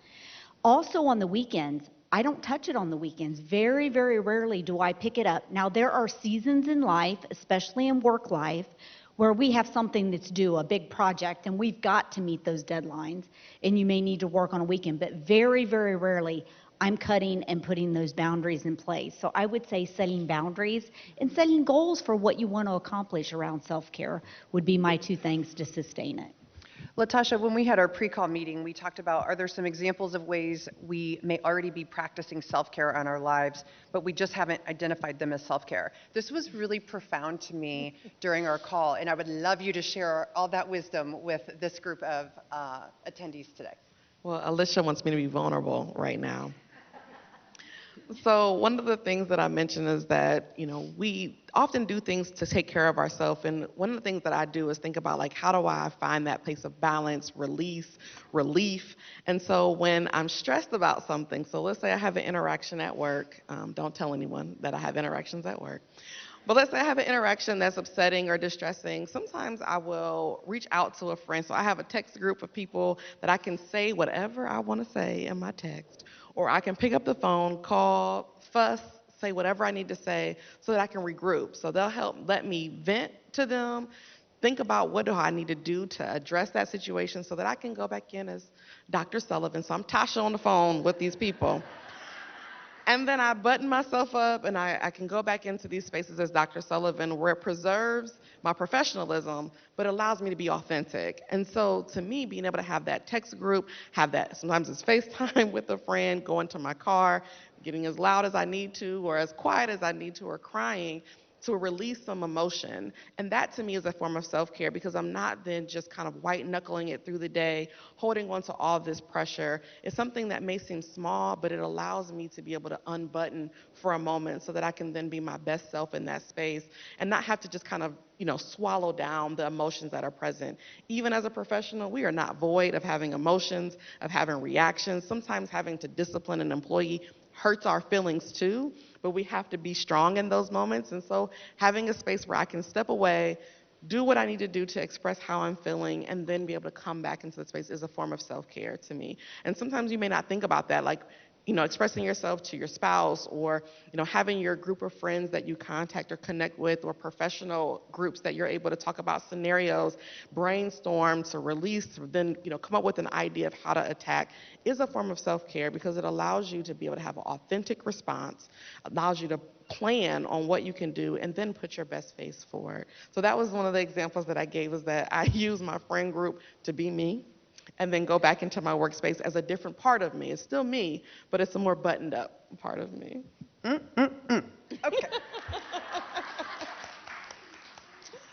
Also on the weekends, I don't touch it on the weekends. Very, very rarely do I pick it up. Now, there are seasons in life, especially in work life, where we have something that's due, a big project, and we've got to meet those deadlines, and you may need to work on a weekend. But very, very rarely I'm cutting and putting those boundaries in place. So I would say setting boundaries and setting goals for what you want to accomplish around self-care would be my 2 things to sustain it. Latasha, when we had our pre-call meeting, we talked about, are there some examples of ways we may already be practicing self-care on our lives, but we just haven't identified them as self-care? This was really profound to me during our call, and I would love you to share all that wisdom with this group of attendees today. Well, Alicia wants me to be vulnerable right now. So one of the things that I mentioned is that, we often do things to take care of ourselves. And one of the things that I do is think about, like, how do I find that place of balance, release, relief? And so when I'm stressed about something, so let's say I have an interaction at work. Don't tell anyone that I have interactions at work. But let's say I have an interaction that's upsetting or distressing. Sometimes I will reach out to a friend. So I have a text group of people that I can say whatever I want to say in my text. Or I can pick up the phone, call, fuss, say whatever I need to say so that I can regroup. So they'll help let me vent to them, think about what do I need to do to address that situation so that I can go back in as Dr. Sullivan. So I'm Tasha on the phone with these people. And then I button myself up and I can go back into these spaces as Dr. Sullivan, where it preserves my professionalism, but allows me to be authentic. And so to me, being able to have that text group, have that, sometimes it's FaceTime with a friend, going to my car, getting as loud as I need to or as quiet as I need to or crying, to release some emotion. And that to me is a form of self-care, because I'm not then just kind of white knuckling it through the day, holding on to all this pressure. It's something that may seem small, but it allows me to be able to unbutton for a moment so that I can then be my best self in that space and not have to just kind of, swallow down the emotions that are present. Even as a professional, we are not void of having emotions, of having reactions. Sometimes having to discipline an employee hurts our feelings too, but we have to be strong in those moments. And so having a space where I can step away, do what I need to do to express how I'm feeling, and then be able to come back into the space is a form of self-care to me. And sometimes you may not think about that, like, expressing yourself to your spouse, or, having your group of friends that you contact or connect with, or professional groups that you're able to talk about scenarios, brainstorm to release, then, come up with an idea of how to attack, is a form of self-care, because it allows you to be able to have an authentic response, allows you to plan on what you can do, and then put your best face forward. So that was one of the examples that I gave, is that I use my friend group to be me, and then go back into my workspace as a different part of me. It's still me, but it's a more buttoned up part of me. Okay.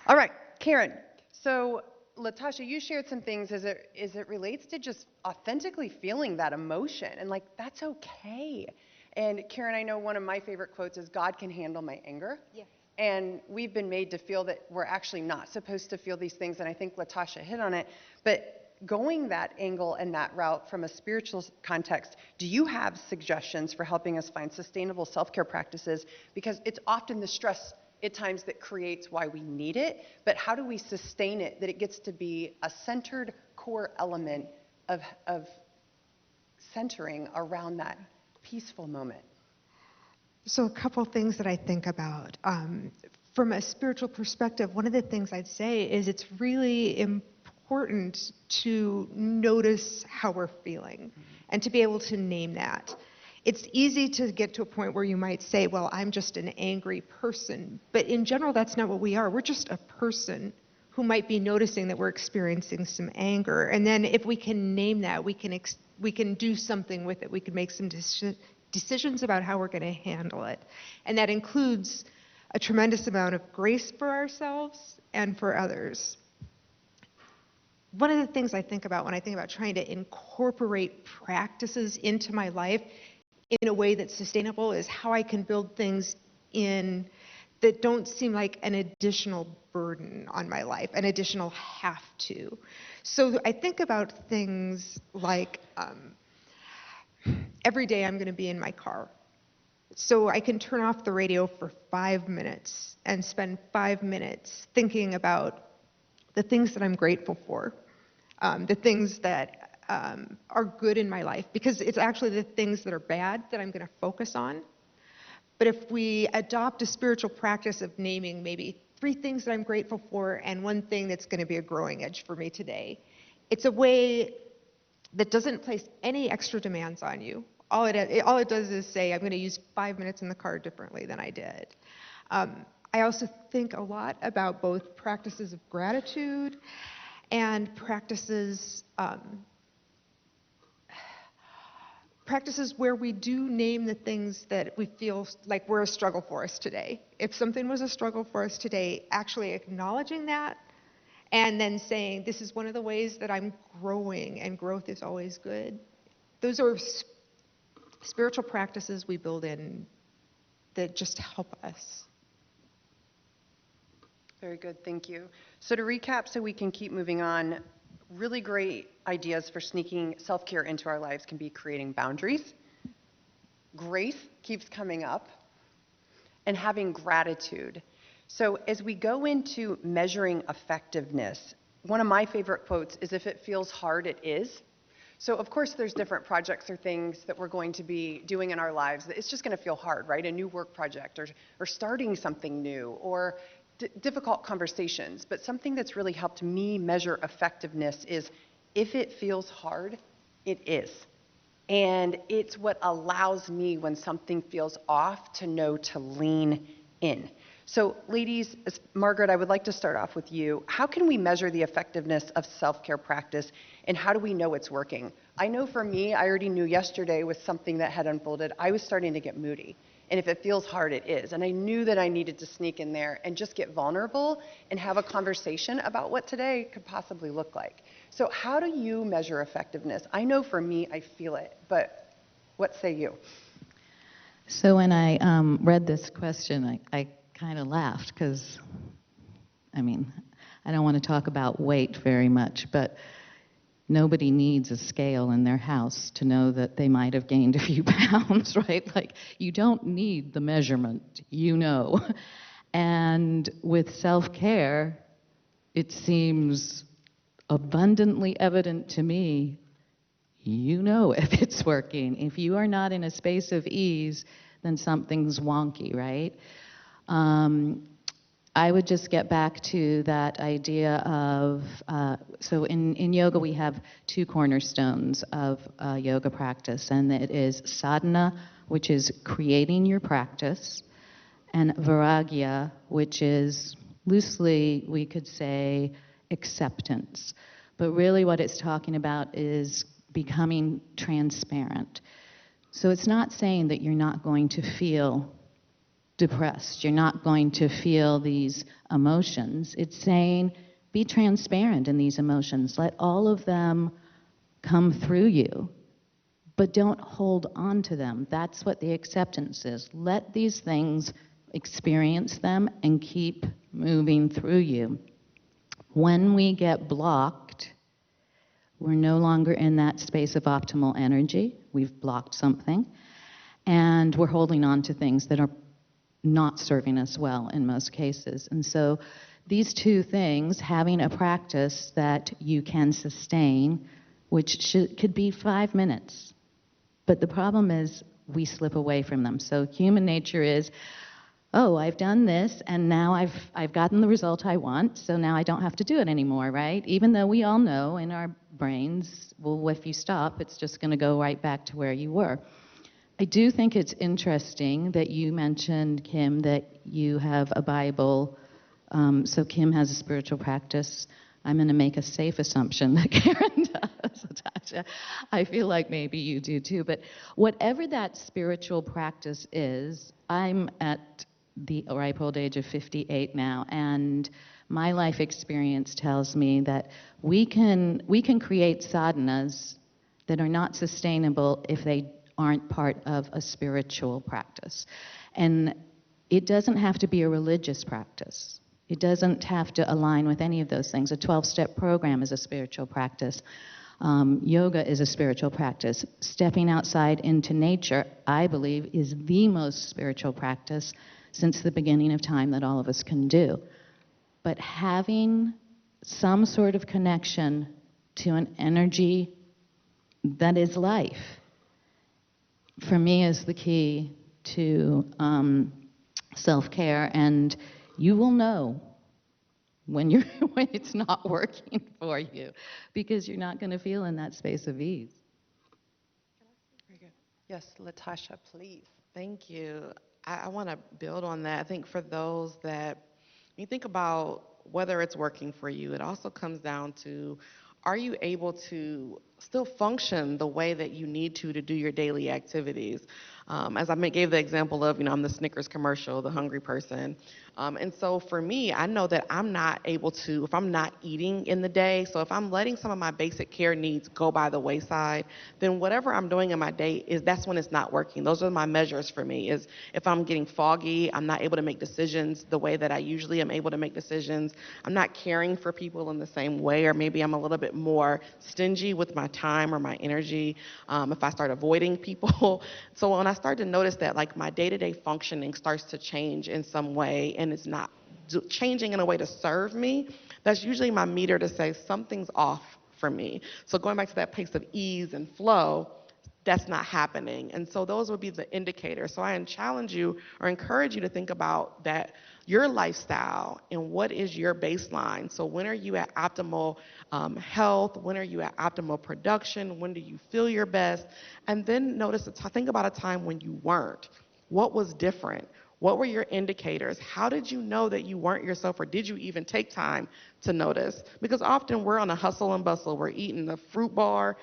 All right, Karen. So Latasha, you shared some things as it relates to just authentically feeling that emotion, and that's okay. And Karen, I know one of my favorite quotes is, "God can handle my anger." Yeah. And we've been made to feel that we're actually not supposed to feel these things, and I think Latasha hit on it. But going that angle and that route from a spiritual context, do you have suggestions for helping us find sustainable self-care practices? Because it's often the stress at times that creates why we need it, but how do we sustain it, that it gets to be a centered core element of centering around that peaceful moment? So a couple things that I think about. From a spiritual perspective, one of the things I'd say is it's really important to notice how we're feeling and to be able to name that. It's easy to get to a point where you might say, well, I'm just an angry person. But in general, that's not what we are. We're just a person who might be noticing that we're experiencing some anger. And then if we can name that, we can do something with it. We can make some decisions about how we're going to handle it. And that includes a tremendous amount of grace for ourselves and for others. One of the things I think about when I think about trying to incorporate practices into my life in a way that's sustainable is how I can build things in that don't seem like an additional burden on my life, an additional have to. So I think about things like every day I'm going to be in my car. So I can turn off the radio for 5 minutes and spend 5 minutes thinking about the things that I'm grateful for, the things that are good in my life, because it's actually the things that are bad that I'm going to focus on. But if we adopt a spiritual practice of naming maybe 3 things that I'm grateful for and 1 thing that's going to be a growing edge for me today, it's a way that doesn't place any extra demands on you. All it does is say, I'm going to use 5 minutes in the car differently than I did. I also think a lot about both practices of gratitude and practices where we do name the things that we feel like were a struggle for us today. If something was a struggle for us today, actually acknowledging that and then saying, this is one of the ways that I'm growing, and growth is always good. Those are spiritual practices we build in that just help us. Very good, thank you. So to recap, so we can keep moving on, really great ideas for sneaking self-care into our lives can be creating boundaries. Grace keeps coming up, and having gratitude. So as we go into measuring effectiveness, one of my favorite quotes is, if it feels hard, it is. So of course there's different projects or things that we're going to be doing in our lives that it's just going to feel hard, right? A new work project, or starting something new, or difficult conversations. But something that's really helped me measure effectiveness is, if it feels hard, it is. And it's what allows me, when something feels off, to know to lean in. So ladies, Margaret, I would like to start off with you. How can we measure the effectiveness of self-care practice, and how do we know it's working? I know for me, I already knew yesterday with something that had unfolded, I was starting to get moody. And if it feels hard, it is. And I knew that I needed to sneak in there and just get vulnerable and have a conversation about what today could possibly look like. So how do you measure effectiveness? I know for me, I feel it, but what say you? So when I read this question, I kind of laughed because, I don't want to talk about weight very much, but nobody needs a scale in their house to know that they might have gained a few pounds, right? Like, you don't need the measurement, you know. And with self-care, it seems abundantly evident to me, you know if it's working. If you are not in a space of ease, then something's wonky, right? I would just get back to that idea of, so in yoga we have 2 cornerstones of yoga practice, and it is sadhana, which is creating your practice, and vairagya, which is, loosely we could say, acceptance. But really what it's talking about is becoming transparent. So it's not saying that you're not going to feel depressed, you're not going to feel these emotions. It's saying, be transparent in these emotions. Let all of them come through you, but don't hold on to them. That's what the acceptance is. Let these things, experience them, and keep moving through you. When we get blocked, we're no longer in that space of optimal energy. We've blocked something, and we're holding on to things that are not serving us well in most cases. And so these 2 things, having a practice that you can sustain, which could be 5 minutes, but the problem is we slip away from them. So human nature is, oh, I've done this, and now I've gotten the result I want, so now I don't have to do it anymore, right? Even though we all know in our brains, well, if you stop, it's just going to go right back to where you were. I do think it's interesting that you mentioned, Kim, that you have a Bible So Kim has a spiritual practice. I'm going to make a safe assumption that Karen does, Natasha. I feel like maybe you do too. But whatever that spiritual practice is, I'm at the ripe old age of 58 now, and my life experience tells me that we can create sadhanas that are not sustainable if they aren't part of a spiritual practice. And it doesn't have to be a religious practice. It doesn't have to align with any of those things. A 12-step program is a spiritual practice. Yoga is a spiritual practice. Stepping outside into nature, I believe, is the most spiritual practice since the beginning of time that all of us can do. But having some sort of connection to an energy that is life, for me, is the key to self-care. And you will know when when it's not working for you, because you're not going to feel in that space of ease. Very good. Yes, Latasha, please. Thank you. I want to build on that. I think for those that, when you think about whether it's working for you, it also comes down to, are you able to still function the way that you need to do your daily activities? As I gave the example of, I'm the Snickers commercial, the hungry person. And so for me, I know that I'm not able to, if I'm not eating in the day, so if I'm letting some of my basic care needs go by the wayside, then whatever I'm doing in my day that's when it's not working. Those are my measures for me, is if I'm getting foggy, I'm not able to make decisions the way that I usually am able to make decisions. I'm not caring for people in the same way, or maybe I'm a little bit more stingy with my time or my energy if I start avoiding people. So when I start to notice that, like, my day-to-day functioning starts to change in some way, and it's not changing in a way to serve me, that's usually my meter to say something's off for me. So going back to that place of ease and flow, that's not happening. And so those would be the indicators. So I challenge you or encourage you to think about that, your lifestyle, and what is your baseline. So when are you at optimal health? When are you at optimal production? When do you feel your best? And then think about a time when you weren't. What was different? What were your indicators? How did you know that you weren't yourself, or did you even take time to notice? Because often we're on a hustle and bustle. We're eating a fruit bar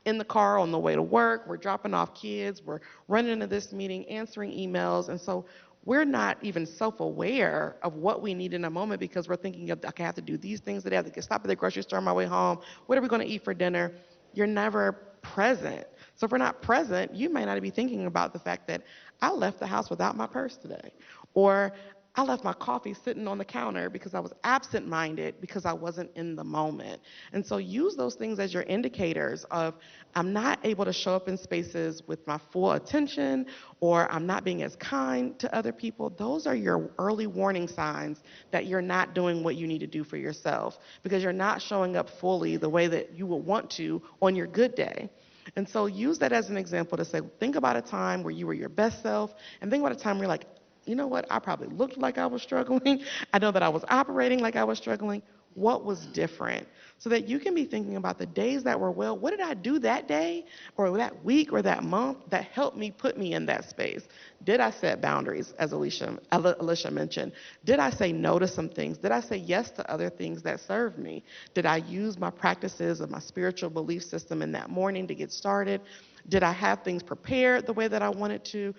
in the car on the way to work. We're dropping off kids. We're running into this meeting, answering emails. And so we're not even self-aware of what we need in a moment, because we're thinking of, okay, I have to do these things today. I have to stop at the grocery store on my way home. What are we going to eat for dinner? You're never present. So if we're not present, you may not be thinking about the fact that I left the house without my purse today, or I left my coffee sitting on the counter because I was absent-minded because I wasn't in the moment. And so use those things as your indicators of, I'm not able to show up in spaces with my full attention, or I'm not being as kind to other people. Those are your early warning signs that you're not doing what you need to do for yourself, because you're not showing up fully the way that you would want to on your good day. And so use that as an example to say, think about a time where you were your best self, and think about a time where you're like, you know what, I probably looked like I was struggling. I know that I was operating like I was struggling. What was different? So that you can be thinking about the days that were well, what did I do that day or that week or that month that helped me put me in that space? Did I set boundaries, as Alicia mentioned? Did I say no to some things? Did I say yes to other things that served me? Did I use my practices of my spiritual belief system in that morning to get started? Did I have things prepared the way that I wanted to?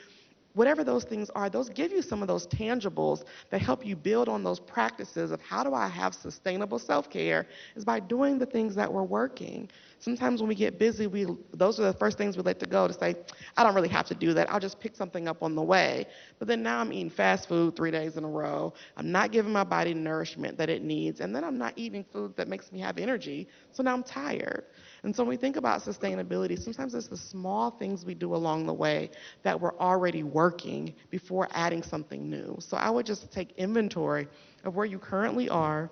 Whatever those things are, those give you some of those tangibles that help you build on those practices of, how do I have sustainable self-care, is by doing the things that were working. Sometimes when we get busy, those are the first things we let to go, to say, I don't really have to do that. I'll just pick something up on the way. But then now I'm eating fast food 3 days in a row. I'm not giving my body nourishment that it needs. And then I'm not eating food that makes me have energy. So now I'm tired. And so when we think about sustainability, sometimes it's the small things we do along the way that were already working before adding something new. So I would just take inventory of where you currently are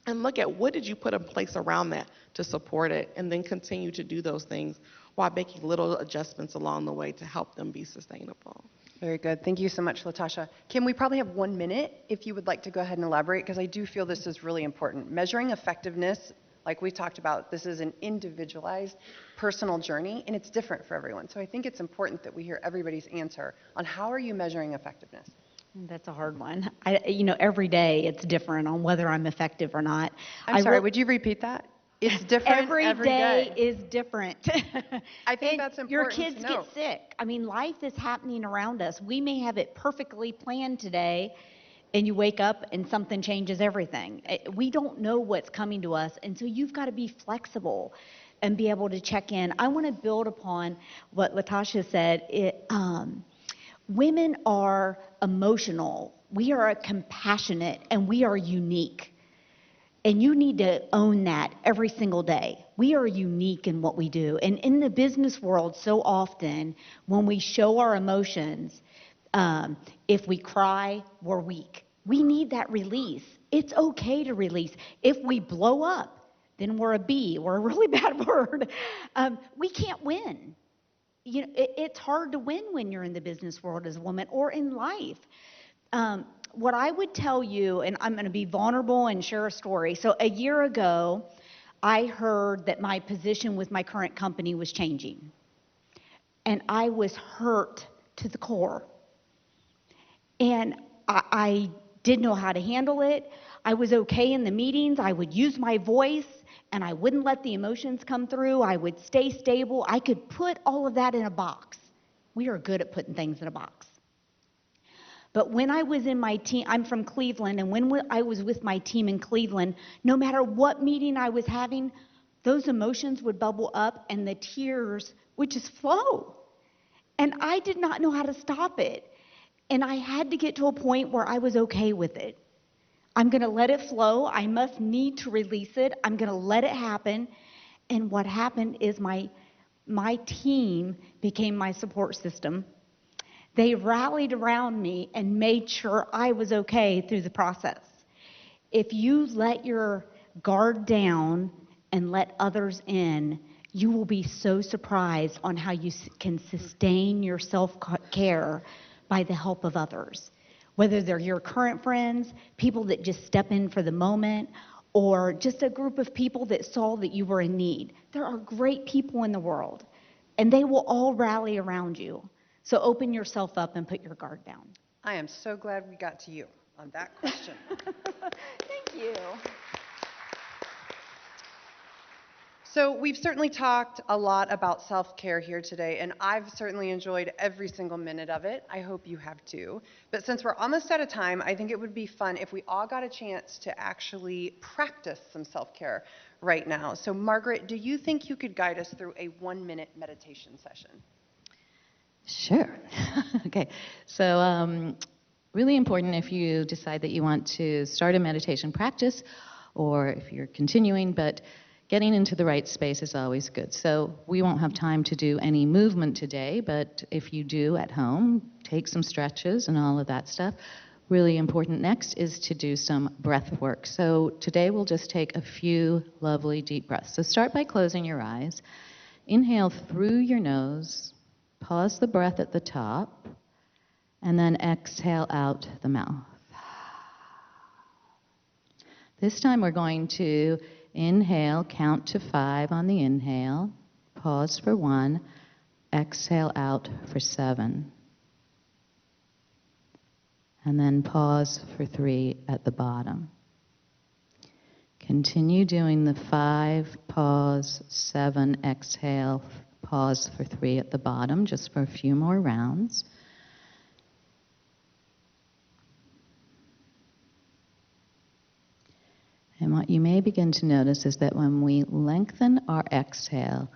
and look at, what did you put in place around that to support it, and then continue to do those things while making little adjustments along the way to help them be sustainable. Very good. Thank you so much, Latasha. Kim, we probably have 1 minute if you would like to go ahead and elaborate, because I do feel this is really important. Measuring effectiveness, like we talked about, this is an individualized, personal journey, and it's different for everyone. So I think it's important that we hear everybody's answer on, how are you measuring effectiveness? That's a hard one. Every day it's different on whether I'm effective or not. I'm sorry, would you repeat that? It's different every day day. is different. I think And that's your important kids to know. get sick. I mean, life is happening around us. We may have it perfectly planned today, and you wake up and something changes everything. We don't know what's coming to us, and so you've got to be flexible and be able to check in. I want to build upon what Latasha said. Women are emotional, we are compassionate, and we are unique. And you need to own that every single day. We are unique in what we do. And in the business world, so often, when we show our emotions, if we cry, we're weak. We need that release. It's okay to release. If we blow up, then we're a B, we're a really bad word. We can't win. It's hard to win when you're in the business world as a woman or in life. What I would tell you, and I'm going to be vulnerable and share a story. So a year ago, I heard that my position with my current company was changing. And I was hurt to the core. And I didn't know how to handle it. I was okay in the meetings. I would use my voice, and I wouldn't let the emotions come through. I would stay stable. I could put all of that in a box. We are good at putting things in a box. But when I was in my team, I'm from Cleveland, and when I was with my team in Cleveland, no matter what meeting I was having, those emotions would bubble up and the tears would just flow. And I did not know how to stop it. And I had to get to a point where I was okay with it. I'm going to let it flow. I must need to release it. I'm going to let it happen. And what happened is my team became my support system. They rallied around me and made sure I was okay through the process. If you let your guard down and let others in, you will be so surprised on how you can sustain your self-care by the help of others. Whether they're your current friends, people that just step in for the moment, or just a group of people that saw that you were in need. There are great people in the world, and they will all rally around you. So open yourself up and put your guard down. I am so glad we got to you on that question. Thank you. So we've certainly talked a lot about self-care here today, and I've certainly enjoyed every single minute of it. I hope you have too. But since we're almost out of time, I think it would be fun if we all got a chance to actually practice some self-care right now. So Margaret, do you think you could guide us through a 1-minute meditation session? Sure. Okay. So, really important if you decide that you want to start a meditation practice or if you're continuing, but getting into the right space is always good. So, we won't have time to do any movement today, but if you do at home, take some stretches and all of that stuff. Really important next is to do some breath work. So, today we'll just take a few lovely deep breaths. So, start by closing your eyes. Inhale through your nose. Pause the breath at the top, and then exhale out the mouth. This time we're going to inhale, count to 5 on the inhale, pause for 1, exhale out for 7, and then pause for 3 at the bottom. Continue doing the 5, pause, 7, exhale, pause for 3 at the bottom, just for a few more rounds. And what you may begin to notice is that when we lengthen our exhale,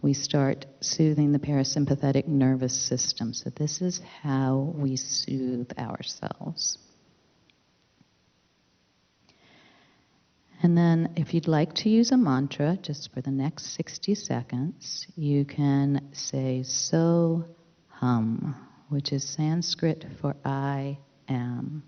we start soothing the parasympathetic nervous system. So this is how we soothe ourselves. And then if you'd like to use a mantra, just for the next 60 seconds, you can say so hum, which is Sanskrit for I am.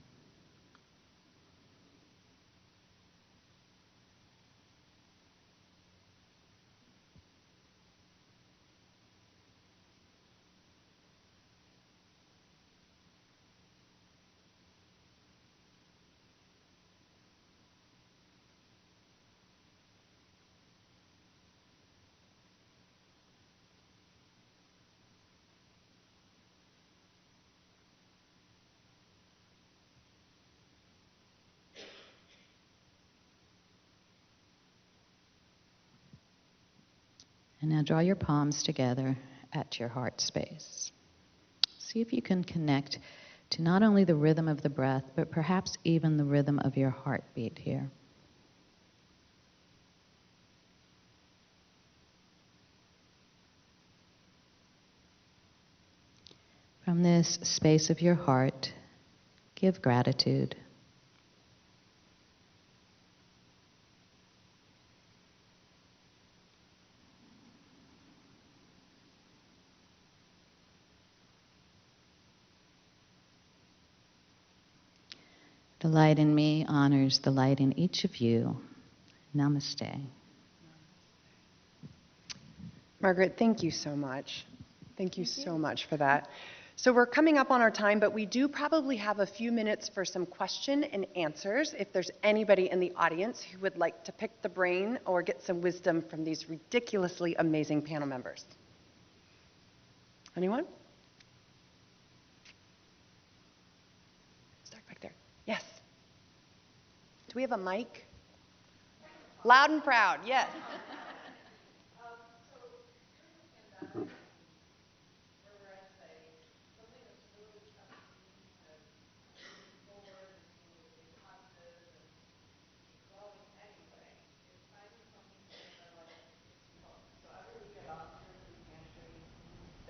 And now draw your palms together at your heart space. See if you can connect to not only the rhythm of the breath, but perhaps even the rhythm of your heartbeat here. From this space of your heart, give gratitude. The light in me honors the light in each of you. Namaste. Margaret, thank you so much. Thank you so much for that. So we're coming up on our time, but we do probably have a few minutes for some question and answers if there's anybody in the audience who would like to pick the brain or get some wisdom from these ridiculously amazing panel members. Anyone? Start back there. Yes. Do we have a mic? Loud and proud, yes.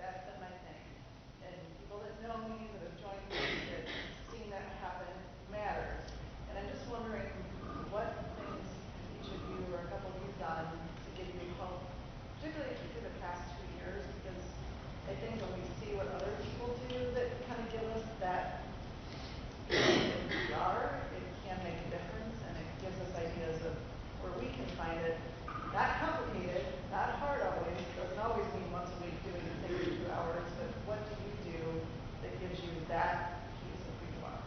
That's been my thing. And people that know me, that have joined me, that seeing that happen matters. And I'm just wondering what things each of you or a couple of you done to give you hope, particularly through the past 2 years, because I think when we see what other people do that kind of give us that feeling that we are, it can make a difference, and it gives us ideas of where we can find it. Not complicated, not hard always, doesn't always mean once a week doing the thing for 2 hours, but what do you do that gives you that piece of who you are?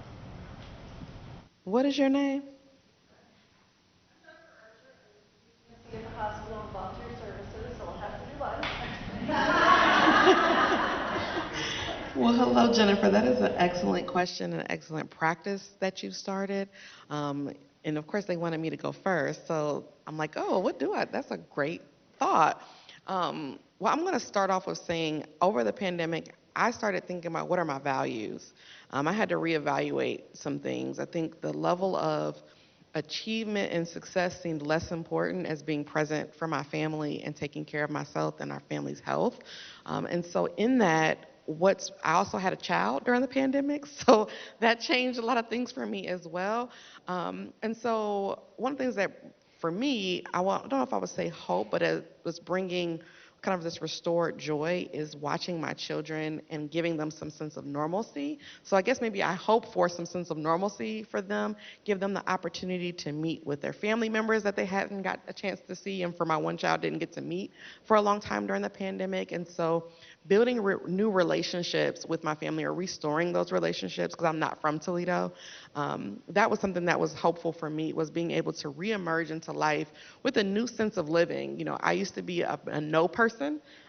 What is your name? At the hospital and volunteer services, so we'll have to do lunch. Well, hello, Jennifer. That is an excellent question and an excellent practice that you started. And of course, they wanted me to go first. So I'm like, oh, what do I? That's a great thought. Well, I'm going to start off with saying over the pandemic, I started thinking about what are my values. I had to reevaluate some things. I think the level of achievement and success seemed less important as being present for my family and taking care of myself and our family's health. And so in that, I also had a child during the pandemic, so that changed a lot of things for me as well. And so one of the things that for me, don't know if I would say hope, but it was bringing kind of this restored joy is watching my children and giving them some sense of normalcy. So I guess maybe I hope for some sense of normalcy for them, give them the opportunity to meet with their family members that they hadn't got a chance to see, and for my one child didn't get to meet for a long time during the pandemic. And so building new relationships with my family or restoring those relationships, because I'm not from Toledo, that was something that was hopeful for me, was being able to reemerge into life with a new sense of living. You know, I used to be a no person.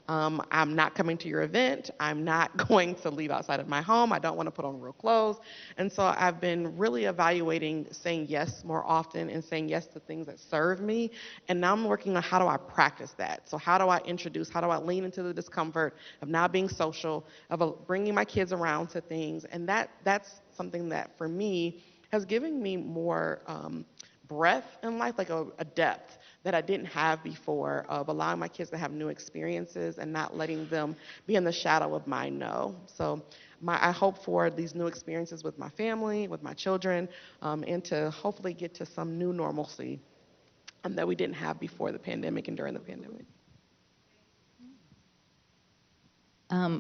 I'm not coming to your event. I'm not going to leave outside of my home. I don't want to put on real clothes. And so I've been really evaluating saying yes more often and saying yes to things that serve me. And now I'm working on how do I practice that. So how do I lean into the discomfort of now being social, of bringing my kids around to things. And that's something that for me has given me more breadth in life, like a depth that I didn't have before, of allowing my kids to have new experiences and not letting them be in the shadow of my no. So I hope for these new experiences with my family, with my children, and to hopefully get to some new normalcy that we didn't have before the pandemic and during the pandemic.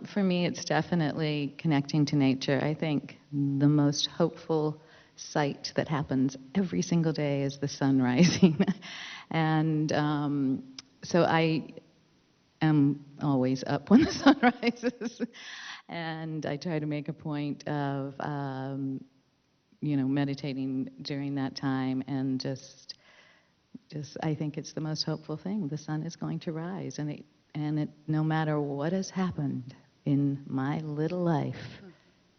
For me, it's definitely connecting to nature. I think the most hopeful sight that happens every single day is the sun rising. And so I am always up when the sun rises. And I try to make a point of, meditating during that time, and just I think it's the most hopeful thing. The sun is going to rise, and no matter what has happened in my little life,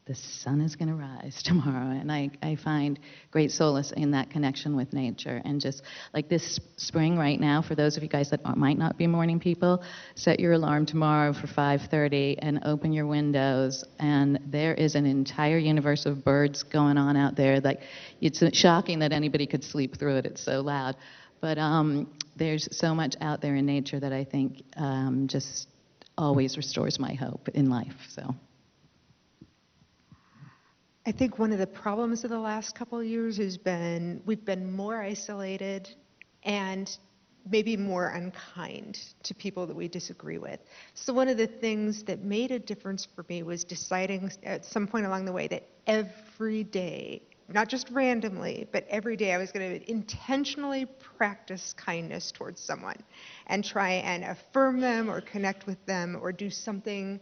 the sun is going to rise tomorrow. And I find great solace in that connection with nature. And just like this spring right now, for those of you guys that might not be morning people, set your alarm tomorrow for 5:30 and open your windows. And there is an entire universe of birds going on out there. Like, it's shocking that anybody could sleep through it. It's so loud. But there's so much out there in nature that I think just always restores my hope in life. So. I think one of the problems of the last couple of years has been we've been more isolated and maybe more unkind to people that we disagree with. So one of the things that made a difference for me was deciding at some point along the way that every day, not just randomly, but every day I was going to intentionally practice kindness towards someone and try and affirm them or connect with them or do something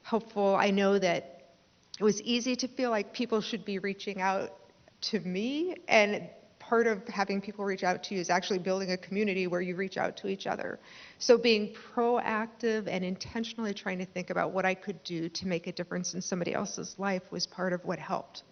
helpful. I know that it was easy to feel like people should be reaching out to me, and part of having people reach out to you is actually building a community where you reach out to each other. So being proactive and intentionally trying to think about what I could do to make a difference in somebody else's life was part of what helped.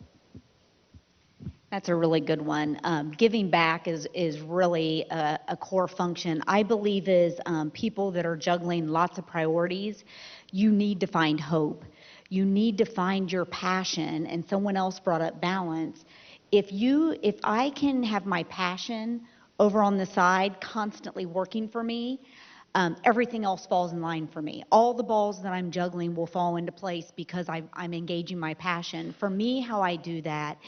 That's a really good one. Giving back is really a core function. I believe is people that are juggling lots of priorities, you need to find hope. You need to find your passion, and someone else brought up balance. If I can have my passion over on the side constantly working for me, everything else falls in line for me. All the balls that I'm juggling will fall into place because I'm engaging my passion. For me, how I do that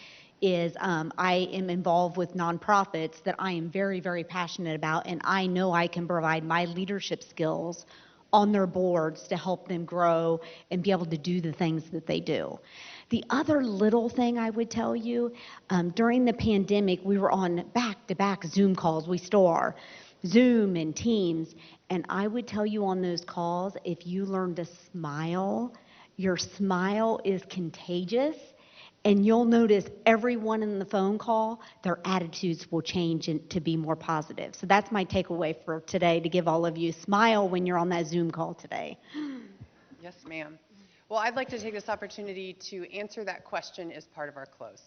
is I am involved with nonprofits that I am very, very passionate about, and I know I can provide my leadership skills on their boards to help them grow and be able to do the things that they do. The other little thing I would tell you, during the pandemic, we were on back-to-back Zoom calls. We still are, Zoom and Teams. And I would tell you on those calls, if you learn to smile, your smile is contagious. And you'll notice everyone in the phone call, their attitudes will change to be more positive. So that's my takeaway for today, to give all of you, smile when you're on that Zoom call today. Yes, ma'am. Well, I'd like to take this opportunity to answer that question as part of our close.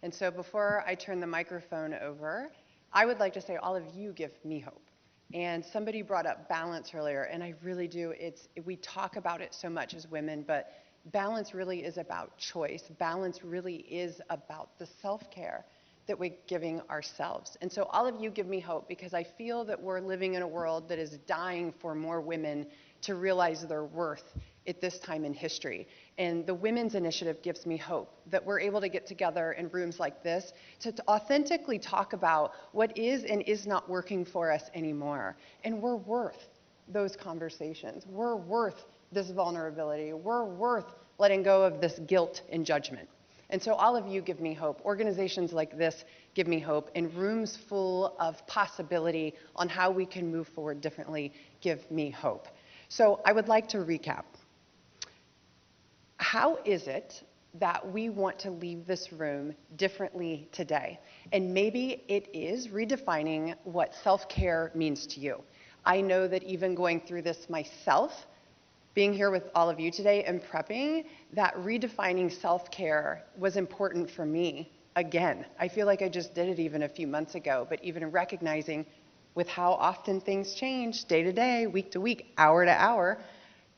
And so before I turn the microphone over, I would like to say all of you give me hope. And somebody brought up balance earlier, and I really do. We talk about it so much as women, but balance really is about choice. Balance really is about the self-care that we're giving ourselves. And so all of you give me hope, because I feel that we're living in a world that is dying for more women to realize their worth at this time in history. And the Women's Initiative gives me hope that we're able to get together in rooms like this to authentically talk about what is and is not working for us anymore. And we're worth those conversations. We're worth this vulnerability. We're worth letting go of this guilt and judgment. And so all of you give me hope. Organizations like this give me hope. And rooms full of possibility on how we can move forward differently give me hope. So I would like to recap. How is it that we want to leave this room differently today? And maybe it is redefining what self-care means to you. I know that even going through this myself, being here with all of you today and prepping, that redefining self-care was important for me. Again, I feel like I just did it even a few months ago, but even recognizing with how often things change day to day, week to week, hour to hour,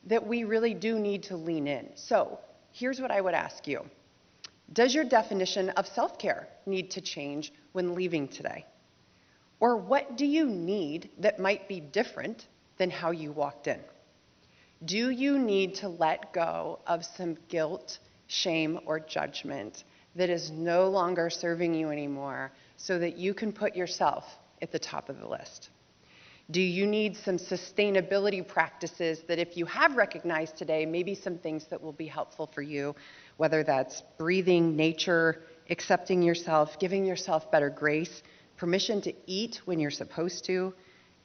that we really do need to lean in. So here's what I would ask you. Does your definition of self-care need to change when leaving today? Or what do you need that might be different than how you walked in? Do you need to let go of some guilt, shame, or judgment that is no longer serving you anymore so that you can put yourself at the top of the list? Do you need some sustainability practices that, if you have recognized today, maybe some things that will be helpful for you, whether that's breathing, nature, accepting yourself, giving yourself better grace, permission to eat when you're supposed to,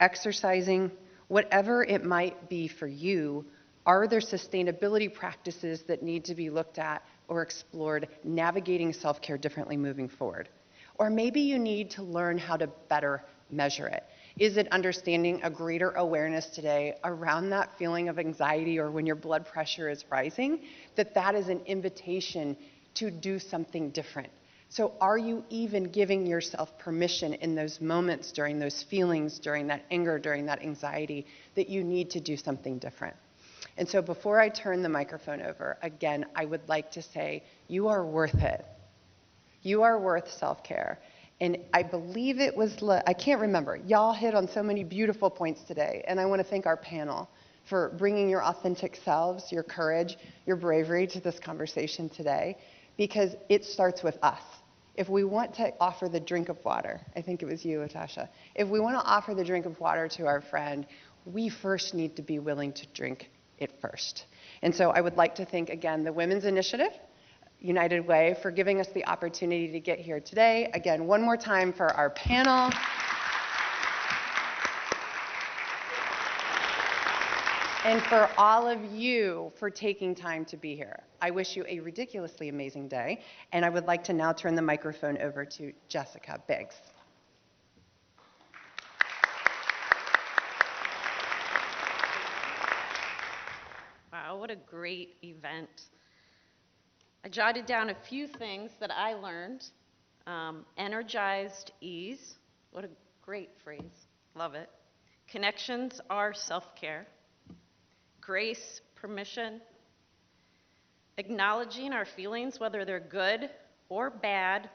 exercising, whatever it might be for you? Are there sustainability practices that need to be looked at or explored, navigating self-care differently moving forward? Or maybe you need to learn how to better measure it. Is it understanding a greater awareness today around that feeling of anxiety or when your blood pressure is rising, that is an invitation to do something different? So are you even giving yourself permission in those moments, during those feelings, during that anger, during that anxiety, that you need to do something different? And so before I turn the microphone over, again, I would like to say, you are worth it. You are worth self-care. And I believe it was, I can't remember, y'all hit on so many beautiful points today. And I want to thank our panel for bringing your authentic selves, your courage, your bravery to this conversation today, because it starts with us. If we want to offer the drink of water, I think it was you, Natasha, if we want to offer the drink of water to our friend, we first need to be willing to drink it first. And so I would like to thank, again, the Women's Initiative, United Way, for giving us the opportunity to get here today. Again, one more time for our panel. And for all of you for taking time to be here. I wish you a ridiculously amazing day, and I would like to now turn the microphone over to Jessica Biggs. Wow, what a great event. I jotted down a few things that I learned. Energized ease, what a great phrase, love it. Connections are self-care. Grace, permission, acknowledging our feelings, whether they're good or bad,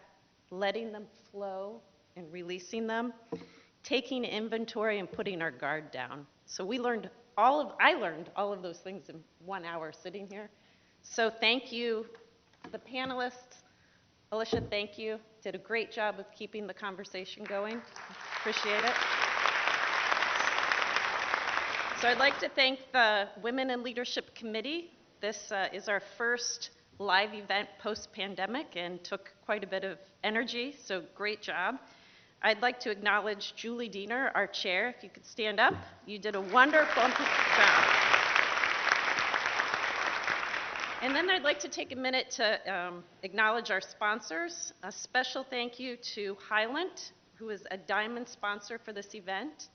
letting them flow and releasing them, taking inventory and putting our guard down. So I learned all of those things in 1 hour sitting here. So thank you, the panelists. Alicia, thank you. Did a great job of keeping the conversation going. Appreciate it. So I'd like to thank the Women in Leadership Committee. This is our first live event post-pandemic and took quite a bit of energy, so great job. I'd like to acknowledge Julie Diener, our chair. If you could stand up. You did a wonderful job. And then I'd like to take a minute to acknowledge our sponsors. A special thank you to Hylant, who is a diamond sponsor for this event.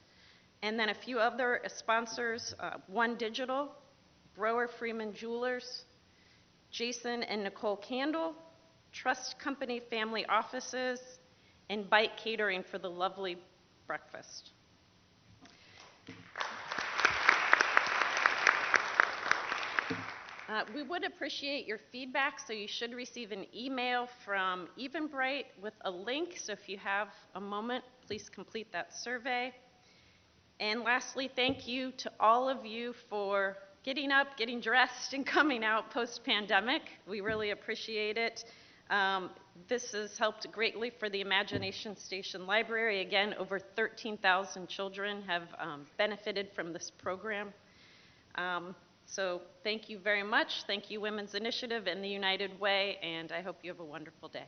And then a few other sponsors, One Digital, Brower Freeman Jewelers, Jason and Nicole Candle, Trust Company Family Offices, and Bite Catering for the lovely breakfast. We would appreciate your feedback, so you should receive an email from Eventbrite with a link. So if you have a moment, please complete that survey. And lastly, thank you to all of you for getting up, getting dressed, and coming out post-pandemic. We really appreciate it. This has helped greatly for the Imagination Station Library. Again, over 13,000 children have benefited from this program. So thank you very much. Thank you, Women's Initiative and the United Way, and I hope you have a wonderful day.